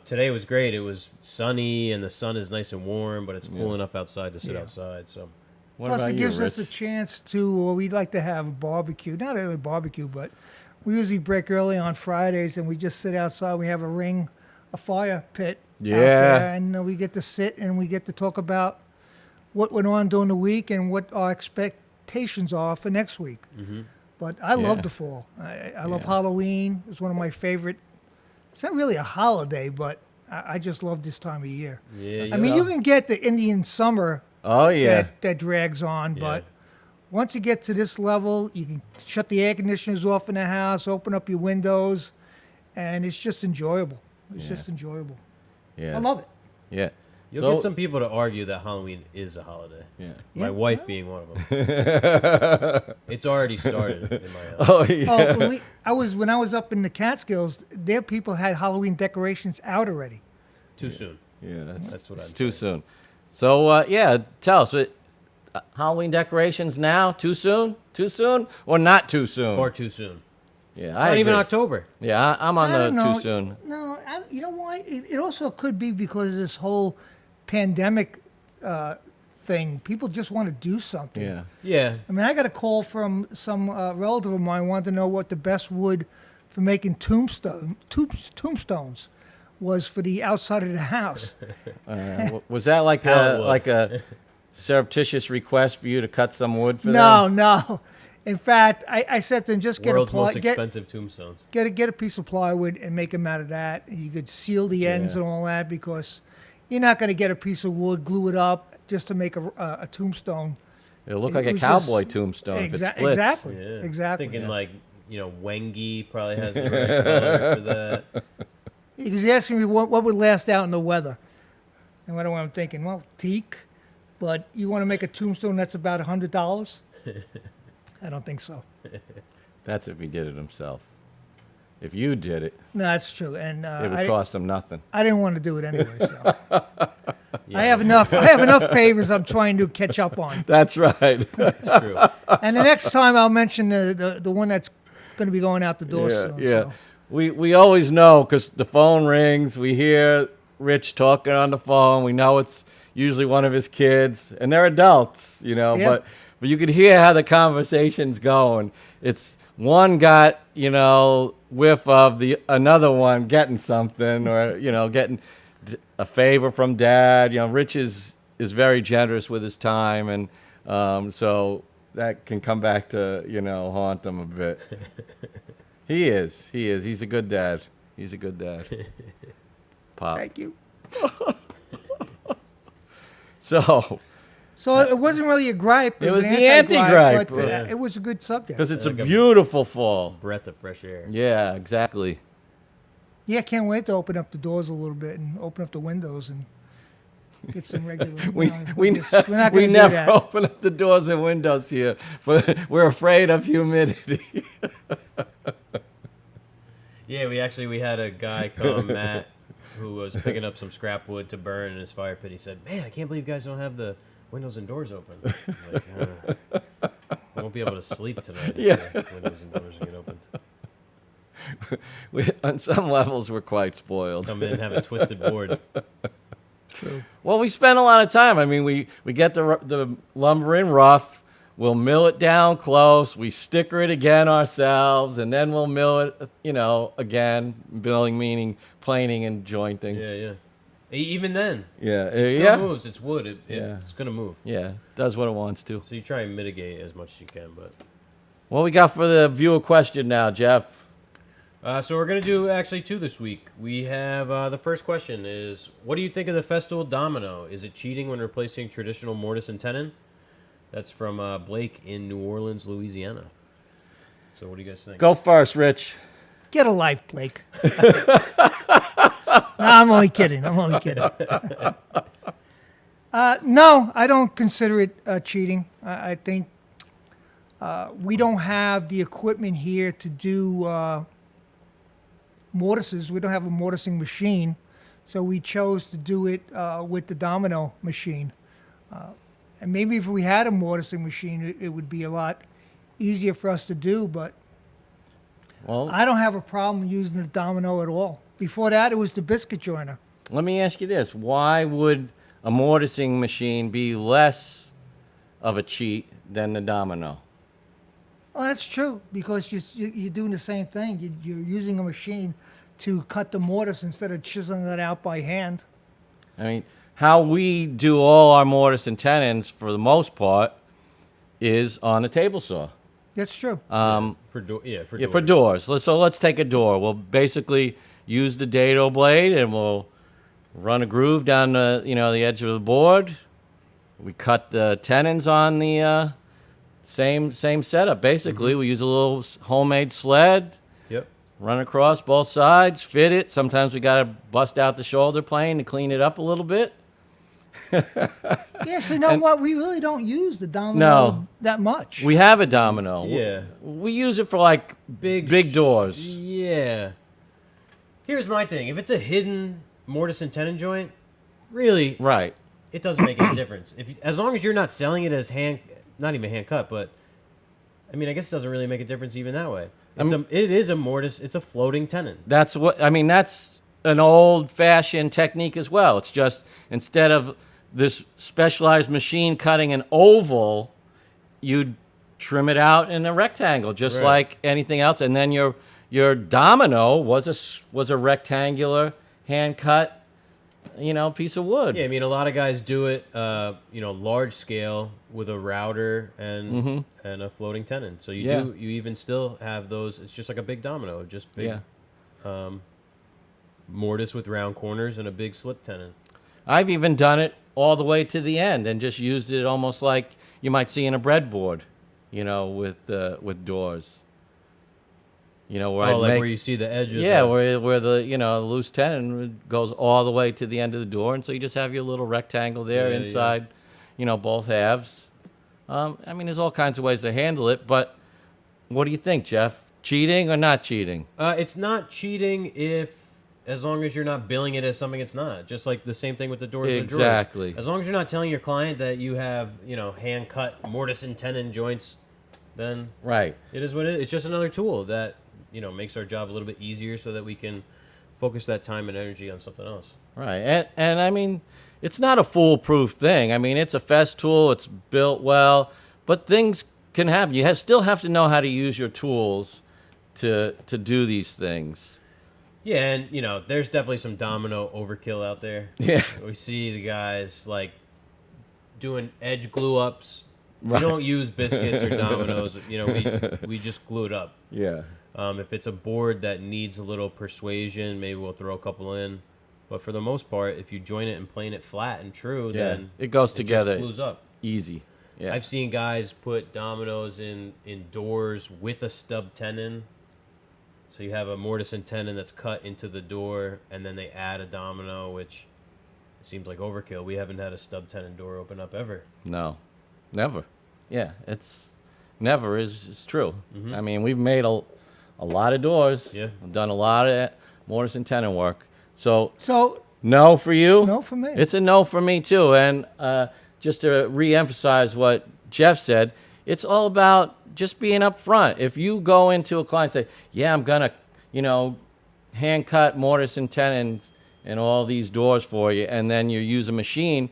Today was great. It was sunny and the sun is nice and warm, but it's cool enough outside to sit outside. So, plus it gives us a chance to, we'd like to have a barbecue. Not really a barbecue, but we usually break early on Fridays and we just sit outside. We have a fire pit out there, and we get to sit and we get to talk about what went on during the week and what our expectations are for next week. Mm-hmm. But I love the fall. I love Halloween. It's one of my favorite. It's not really a holiday, but I just love this time of year. Yeah, you can get the Indian summer that drags on, but once you get to this level, you can shut the air conditioners off in the house, open up your windows, and it's just enjoyable. It's just enjoyable. Yeah. I love it. Yeah. You'll get some people to argue that Halloween is a holiday. Yeah. My wife being one of them. It's already started in my house. When I was up in the Catskills, their people had Halloween decorations out already. Too soon. Yeah, that's what I'm too soon. So tell us, Halloween decorations now? Too soon? Too soon? Or not too soon? Or too soon. Yeah, it's not even October. Yeah, I'm on the too soon. No, you know why? It also could be because of this whole pandemic thing. People just want to do something. Yeah. Yeah. I mean, I got a call from some relative of mine wanted to know what the best wood for making tombstones was for the outside of the house. Was that like a surreptitious request for you to cut some wood for them? No. In fact, I said to him, just get World's most expensive tombstones. Get a piece of plywood and make them out of that. And you could seal the ends and all that because you're not going to get a piece of wood, glue it up just to make a tombstone. It'll look like a cowboy tombstone if it splits. Exactly. Yeah. Exactly. Thinking Wengi probably has the right color for that. He was asking me what would last out in the weather. And what I'm thinking, well, teak. But you want to make a tombstone that's about $100? I don't think so. That's if he did it himself. If you did it, no, that's true, and it would cost him nothing. I didn't want to do it anyway, so I have enough favors I'm trying to catch up on. That's right. That's true. And the next time I'll mention the one that's going to be going out the door soon. Yeah, so. we always know because the phone rings. We hear Rich talking on the phone. We know it's usually one of his kids, and they're adults, But you could hear how the conversation's going. It's one got, whiff of the another one getting something or, getting a favor from dad. Rich is very generous with his time. And so that can come back to, haunt him a bit. He is. He's a good dad. Pop. Thank you. So it wasn't really a gripe. It was the anti-gripe. But it was a good subject. Because it's a beautiful fall. Breath of fresh air. Yeah, exactly. Yeah, I can't wait to open up the doors a little bit and open up the windows and get some regular. We no, we we're not we going to do never that. open up the doors and windows here, but we're afraid of humidity. Yeah, we had a guy come, Matt, who was picking up some scrap wood to burn in his fire pit. He said, "Man, I can't believe you guys don't have the windows and doors open. I'm like, I won't be able to sleep tonight. Yeah. If the windows and doors get opened. On some levels, we're quite spoiled. Come in and have a twisted board. True. Well, we spend a lot of time. I mean, we get the lumber in rough. We'll mill it down close. We sticker it again ourselves, and then we'll mill it, again. Milling meaning planing and jointing. Yeah. Even then, Yeah. it still moves. It's wood. It's going to move. Yeah, does what it wants to. So you try and mitigate as much as you can. But What we got for the viewer question now, Jeff? so we're going to do actually 2 this week. We have the first question is, what do you think of the Festool Domino? Is it cheating when replacing traditional mortise and tenon? That's from Blake in New Orleans, Louisiana. So what do you guys think? Go first, Rich. Get a life, Blake. No, I'm only kidding. No, I don't consider it cheating. I think we don't have the equipment here to do mortises. We don't have a mortising machine, so we chose to do it with the Domino machine. And maybe if we had a mortising machine, it would be a lot easier for us to do, but Well, I don't have a problem using the Domino at all. Before that, it was the biscuit joiner. let me ask you this. Why would a mortising machine be less of a cheat than the Domino? Oh, that's true, because you're doing the same thing. You're using a machine to cut the mortise instead of chiseling it out by hand. I mean, how we do all our mortise and tenons, for the most part, is on a table saw. That's true. For doors. For doors. Let's take a door. We'll basically use the dado blade, and we'll run a groove down the the edge of the board. We cut the tenons on the same setup. Basically, we use a little homemade sled. Yep. Run across both sides, fit it. Sometimes we got to bust out the shoulder plane to clean it up a little bit. Yeah, so you know what? We really don't use the Domino No. that much. We have a Domino. Yeah. We use it for like big doors. Yeah. Here's my thing. If it's a hidden mortise and tenon joint, really, Right. it doesn't make any difference. As long as you're not selling it as not even hand cut, but I mean, I guess it doesn't really make a difference even that way. It is a mortise. It's a floating tenon. That's an old-fashioned technique as well. It's just instead of this specialized machine cutting an oval, you'd trim it out in a rectangle, just Right. like anything else. And then your Domino was a rectangular hand-cut, piece of wood. Yeah, I mean, a lot of guys do it, large scale with a router and a floating tenon. So you even still have those. It's just like a big Domino, just big mortise with round corners and a big slip tenon. I've even done it all the way to the end and just used it almost like you might see in a breadboard, with doors. Where you see the edge of where the loose tenon goes all the way to the end of the door, and so you just have your little rectangle there inside, both halves. There's all kinds of ways to handle it, but what do you think, Jeff? Cheating or not cheating? It's not cheating as long as you're not billing it as something it's not. Just like the same thing with the doors and the drawers. Exactly. As long as you're not telling your client that you have, hand-cut mortise and tenon joints, then Right. it is what it is. It's just another tool that, makes our job a little bit easier so that we can focus that time and energy on something else. Right. And it's not a foolproof thing. It's a Festool. It's built well, but things can happen. You still have to know how to use your tools to do these things. Yeah, and, there's definitely some Domino overkill out there. Yeah. We see the guys, doing edge glue-ups. Right. We don't use biscuits or dominoes. We just glue it up. Yeah. If it's a board that needs a little persuasion, maybe we'll throw a couple in. But for the most part, if you join it and plane it flat and true, then it goes together. just glues up. Easy. Yeah. I've seen guys put dominoes in doors with a stub tenon. So you have a mortise and tenon that's cut into the door, and then they add a domino, which it seems like overkill. We haven't had a stub tenon door open up ever. No, never. Yeah, it's never is true. Mm-hmm. I mean, we've made a lot of doors. Yeah. We've done a lot of mortise and tenon work. So So no for you. no for me. It's a no for me too. And just to re-emphasize what Jeff said, it's all about just being upfront. If you go into a client and say, "Yeah, I'm gonna, hand cut mortise and tenon and all these doors for you," and then you use a machine,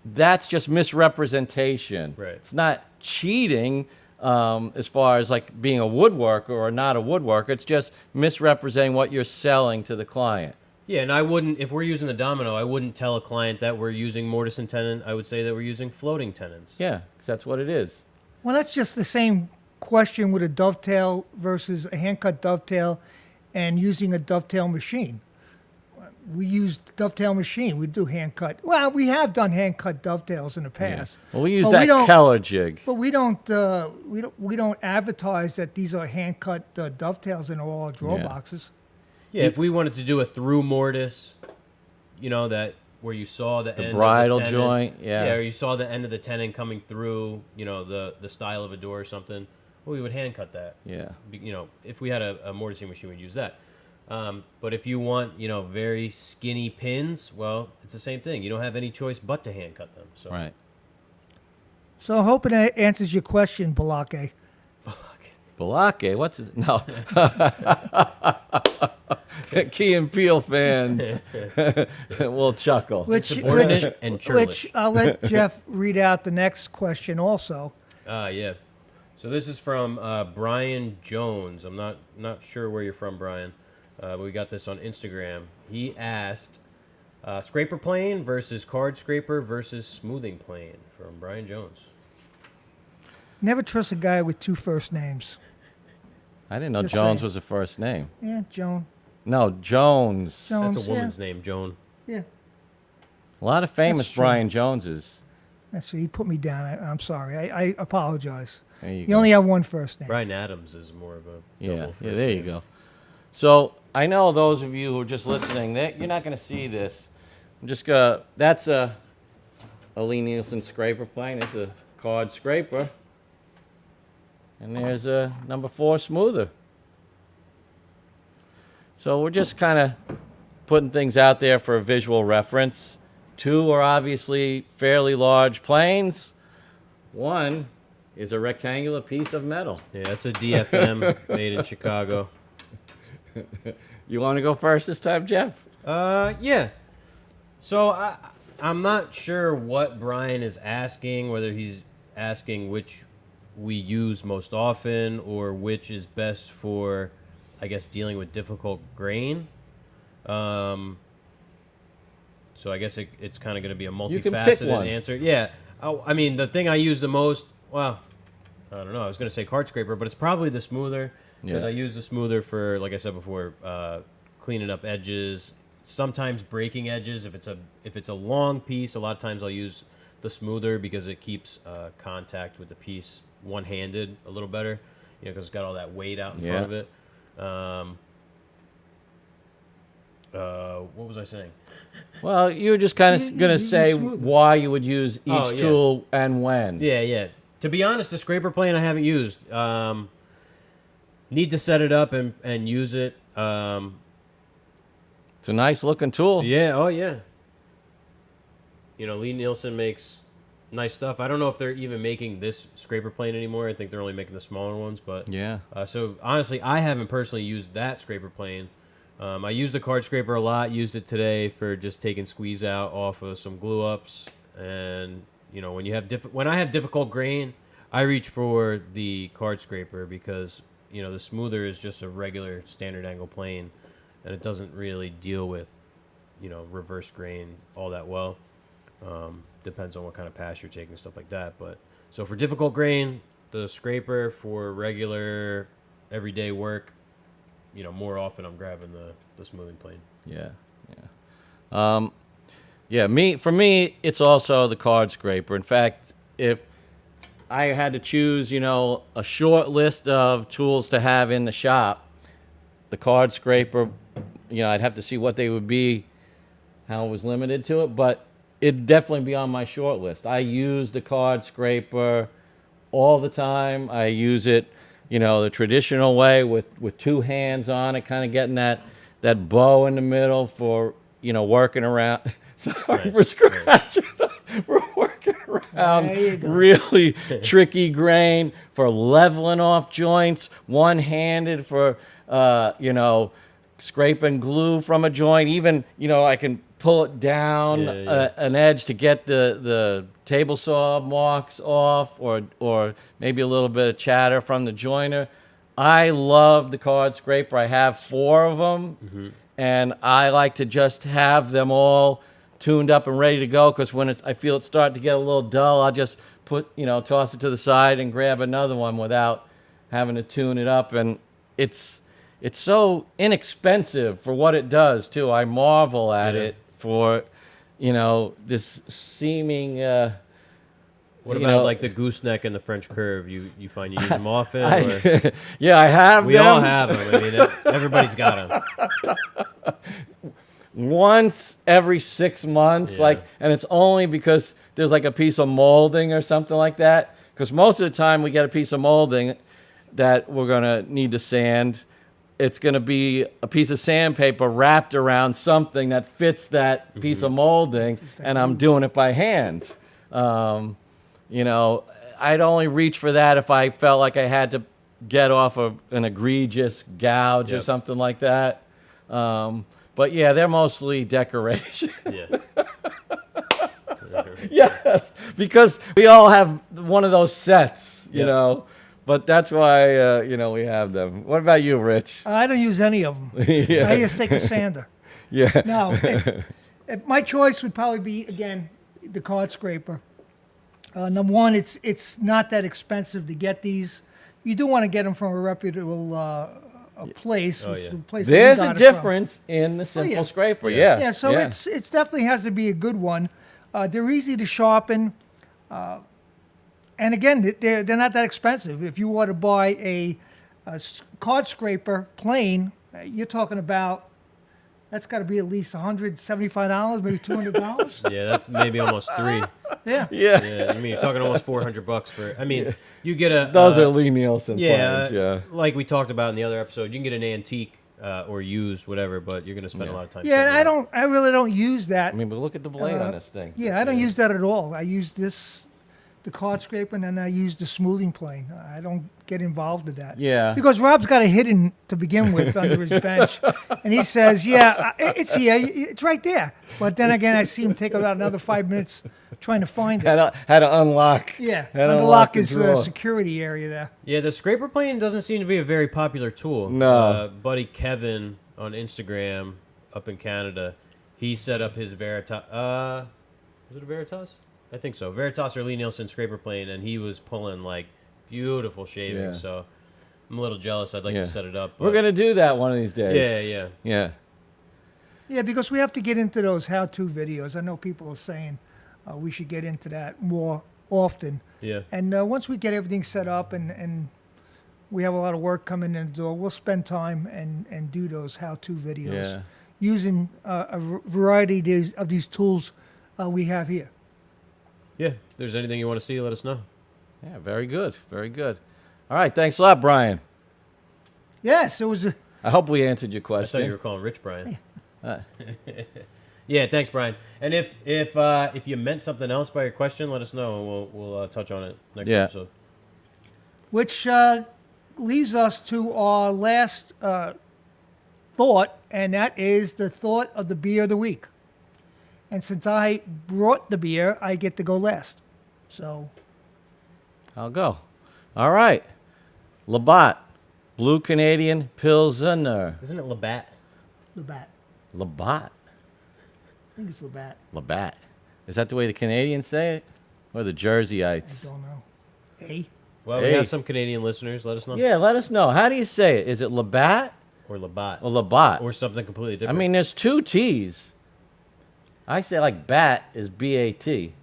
that's just misrepresentation. Right. It's not cheating as far as like being a woodworker or not a woodworker. It's just misrepresenting what you're selling to the client. Yeah, and I wouldn't, if we're using the Domino, I wouldn't tell a client that we're using mortise and tenon. I would say that we're using floating tenons. Yeah, 'cause that's what it is. Well, that's just the same question with a dovetail versus a hand-cut dovetail and using a dovetail machine. We use dovetail machine. We do hand-cut. Well, we have done hand-cut dovetails in the past. Well, we use But that we don't- Keller jig. But we don't advertise that these are hand-cut dovetails in all our drawer Yeah. boxes. Yeah, if we wanted to do a through mortise, that where you saw the end bridle of the tenon, joint, yeah. or you saw the end of the tenon coming through, the style of a door or something, well, we would hand cut that. Yeah. If we had a mortising machine, we'd use that. But if you want, very skinny pins, well, it's the same thing. You don't have any choice but to hand cut them. So. Right. So hoping that answers your question, Balake. Balake, what's his? No. Key and Peele fans will chuckle. Insubordinate and churlish. Which I'll let Jeff read out the next question also. Yeah. So this is from Brian Jones. I'm not sure where you're from, Brian, but we got this on Instagram. He asked, scraper plane versus card scraper versus smoothing plane, from Brian Jones. Never trust a guy with two first names. I didn't know Just Jones saying. was a first name. Yeah, Joan. No, Jones. Jones. That's a woman's name, Joan. Yeah. A lot of famous That's true. Brian Joneses. That's he put me down. I'm sorry. I apologize. There you You go. only have one first name. Brian Adams is more of a Yeah, double yeah, first there you name. go. So I know those of you who are just listening, you're not going to see this. I'm just gonna. That's a Lee Nielsen scraper plane. It's a card scraper, and there's a number 4 smoother. So we're just kind of putting things out there for a visual reference. 2 are obviously fairly large planes. 1 is a rectangular piece of metal. Yeah, that's a DFM made in Chicago. You want to go first this time, Jeff? Yeah. So I'm not sure what Brian is asking, whether he's asking which we use most often or which is best for, I guess, dealing with difficult grain. So I guess it's kind of going to be a You can pick multifaceted one. answer. Yeah. I mean, the thing I use the most, well, I don't know. I was going to say card scraper, but it's probably the smoother because Yeah. I use the smoother for, like I said before, cleaning up edges, sometimes breaking edges. If it's a long piece, a lot of times I'll use the smoother because it keeps contact with the piece one-handed a little better, because it's got all that weight out in front of it. What was I saying? Well, you were just kind of going to you say smooth it. why you would use each Oh, yeah. tool and when. Yeah. To be honest, the scraper plane I haven't used. Need to set it up and use it. It's a nice looking tool. Yeah. Oh, yeah. Lee Nielsen makes nice stuff. I don't know if they're even making this scraper plane anymore. I think they're only making the smaller ones. But Yeah. so honestly, I haven't personally used that scraper plane. I use the card scraper a lot. Used it today for just taking squeeze out off of some glue ups. And when you have when I have difficult grain, I reach for the card scraper because the smoother is just a regular standard angle plane, and it doesn't really deal with reverse grain all that well. Depends on what kind of pass you're taking, stuff like that. But so for difficult grain, the scraper. For regular everyday work, more often I'm grabbing the smoothing plane. Yeah. For me, it's also the card scraper. In fact, if I had to choose, a short list of tools to have in the shop, the card scraper, I'd have to see what they would be, how it was limited to it, but it'd definitely be on my short list. I use the card scraper all the time. I use it, the traditional way with two hands on it, kind of getting that bow in the middle for, working around. Sorry for scratching. We're working around really tricky grain, for leveling off joints, one-handed for, scraping glue from a joint. Even, I can pull it down an edge to get the table saw marks off, or maybe a little bit of chatter from the joiner. I love the card scraper. I have 4 of them, and I like to just have them all tuned up and ready to go, because when I feel it's starting to get a little dull, I'll just toss it to the side and grab another one without having to tune it up. And it's so inexpensive for what it does too. I marvel at it for, this seeming. What about like the gooseneck and the French curve? You find you use them often? Or? Yeah, I have we them. We all have them. I mean, everybody's got them. Once every 6 months, and it's only because there's like a piece of molding or something like that. Because most of the time we get a piece of molding that we're gonna need to sand. It's gonna be a piece of sandpaper wrapped around something that fits that piece of molding, and I'm doing it by hand. I'd only reach for that if I felt like I had to get off an egregious gouge or something like that. But yeah, they're mostly decoration. Yeah. Yes, because we all have one of those sets, you know. But that's why, we have them. What about you, Rich? I don't use any of them. I just take a sander. Yeah. No, my choice would probably be, again, the card scraper. Number one, it's not that expensive to get these. You do want to get them from a reputable place. Which is the place that we There's got a it difference in the simple scraper. Yeah, so it's definitely has to be a good one. They're easy to sharpen. And again, they're not that expensive. If you want to buy a card scraper plain, you're talking about, that's got to be at least $175, maybe $200. Yeah, that's maybe almost 3. Yeah. I mean, you're talking almost $400 for. I mean, you get a. Those are Lee Nielsen planes. Yeah. Like we talked about in the other episode, you can get an antique or used, whatever, but you're going to spend a lot of time. Yeah, and I really don't use that. I mean, but look at the blade on this thing. Yeah, I don't use that at all. I use the card scraper, and then I use the smoothing plane. I don't get involved in that. Yeah. Because Rob's got it hidden to begin with under his bench. And he says, it's here. It's right there. But then again, I see him take about another 5 minutes trying to find it. Had to unlock. Yeah. Had to unlock the his security area there. Yeah, the scraper plane doesn't seem to be a very popular tool. No. Buddy Kevin on Instagram up in Canada, he set up his Veritas. Was it a Veritas? I think so. Veritas or Lee Nielsen scraper plane, and he was pulling like beautiful shavings. Yeah. So I'm a little jealous. I'd like to set it up. We're gonna do that one of these days. Yeah. Yeah, because we have to get into those how-to videos. I know people are saying we should get into that more often. Yeah. And once we get everything set up and we have a lot of work coming in the door, we'll spend time and do those how-to videos using a variety of these tools we have here. Yeah. If there's anything you want to see, let us know. Yeah, very good. Very good. All right, thanks a lot, Brian. Yes, it was. I hope we answered your I question. thought you were calling Rich Brian. Yeah, thanks, Brian. And if you meant something else by your question, let us know, and we'll touch on it next episode. Which leaves us to our last thought, and that is the thought of the beer of the week. And since I brought the beer, I get to go last. So I'll go. All right. Labatt, Blue Canadian Pilsner. Isn't it Labatt? Labatt. Labatt. I think it's Labatt. Labatt. Is that the way the Canadians say it? Or the Jerseyites? I don't know. A? Well, we have some Canadian listeners. Let us know. Yeah, let us know. How do you say it? Is it Labatt? Or Labatt. Or Labatt? Or something completely different. I mean, there's 2 T's. I say like bat is B-A-T.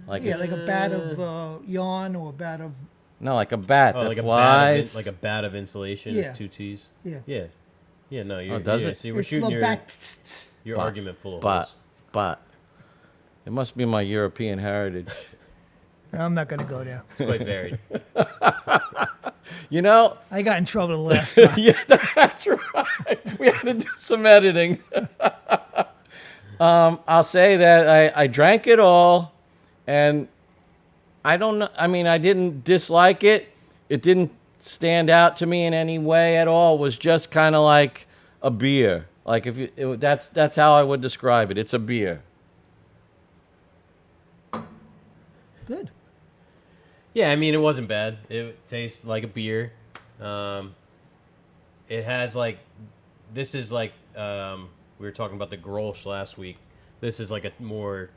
Like a bat of yarn or a bat of... No, like a bat that like flies. like a bat of insulation is 2 T's. Yeah. Yeah. Yeah, no, you're... does it? See, we're It's shooting Labatt. your Bat. argument full of Bat. holes. but it must be my European heritage. I'm not going to go there. It's quite varied. You know, I got in trouble the last time. yeah, that's right. We had to do some editing. I'll say that I drank it all, and I don't know. I mean, I didn't dislike it. It didn't stand out to me in any way at all. It was just kind of like a beer. Like that's how I would describe it. It's a beer. Good. Yeah, I mean, it wasn't bad. It tastes like a beer. It has like, this is like, we were talking about the Grolsch last week. This is like a more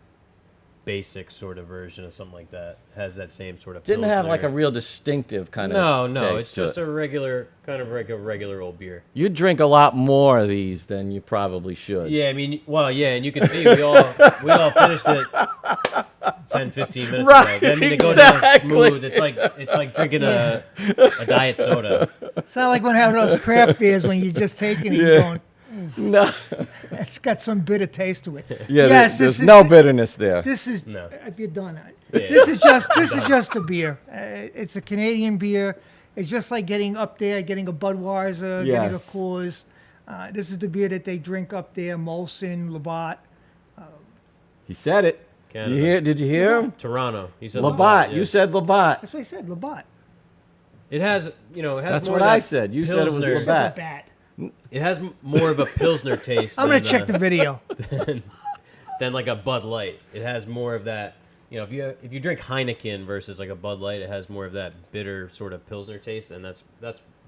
basic sort of version of something like that. Has that same sort of Didn't have Pilsner. like a real distinctive kind of No, taste it's to just it. a regular, kind of like a regular old beer. You drink a lot more of these than you probably should. Yeah, I mean, well, yeah, and you can see we all finished it 10, 15 minutes Right, ago. I mean, it goes exactly. down smooth. It's like drinking a diet soda. It's not like when having those craft beers when you're just taking it Yeah. and going, No. it's got some bitter taste to it. Yeah, Yes, there's this is- no bitterness there. This is, No. if you're done, Yeah. this is just a beer. It's a Canadian beer. It's just like getting up there, getting a Budweiser, getting a Yes. Coors. This is the beer that they drink up there, Molson, Labatt. He said it. Canada. Did you hear him? Toronto. He said Labatt. yeah. You said Labatt. That's what I said, Labatt. It has, it has That's more what of I that said. You said it was Pilsner. Labatt. Labatt. It has more of a Pilsner taste. I'm going than, to check the video. than like a Bud Light. It has more of that. If you drink Heineken versus like a Bud Light, it has more of that bitter sort of Pilsner taste, and that's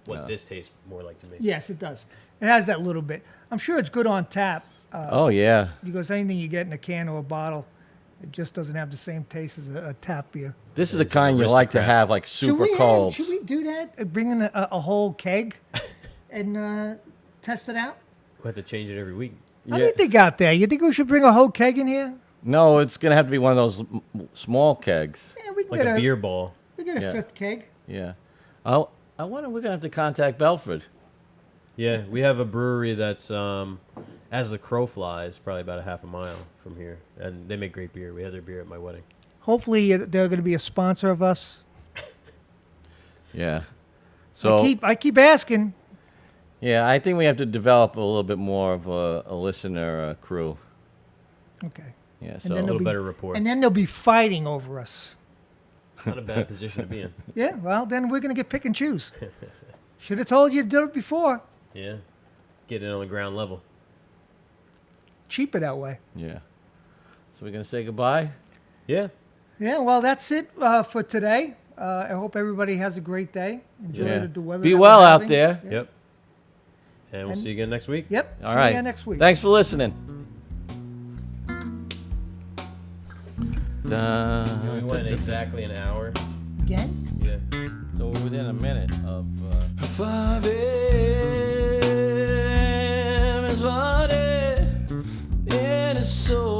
what this tastes more like to me. Yes, it does. It has that little bit. I'm sure it's good on tap Oh, yeah. because anything you get in a can or a bottle, it just doesn't have the same taste as a tap beer. This is the It's kind you like to aristocrat. have, like super cold. Should we do that? Bring in a whole keg and test it out? We have to change it every week. How do you think out there? You think we should bring a whole keg in here? No, it's going to have to be one of those small kegs. Yeah, we can Like get a beer ball. We get a Yeah. fifth keg. Yeah. I wonder, we're going to have to contact Belford. Yeah, we have a brewery that's as the crow flies, probably about a half a mile from here, and they make great beer. We had their beer at my wedding. Hopefully, they're going to be a sponsor of us. Yeah. So, I keep asking. yeah, I think we have to develop a little bit more of a listener crew. Okay. Yeah, And so then A they'll little be- better rapport. And then they'll be fighting over us. Not a bad position to be in. Yeah, well, then we're going to get pick and choose. Should have told you to do it before. Yeah, get it on the ground level. Cheaper that way. yeah. So we're going to say goodbye? Yeah. Yeah, well, that's it for today. I hope everybody has a great day. Enjoy Yeah. the weather. Be that well we're out having. there. Yeah. Yep. And we'll see you again next week. Yep. All See right. you next week. Thanks for listening. Dun, We went exactly an hour. Again? Yeah. So we're within a minute of... 5 a.m. is what it is so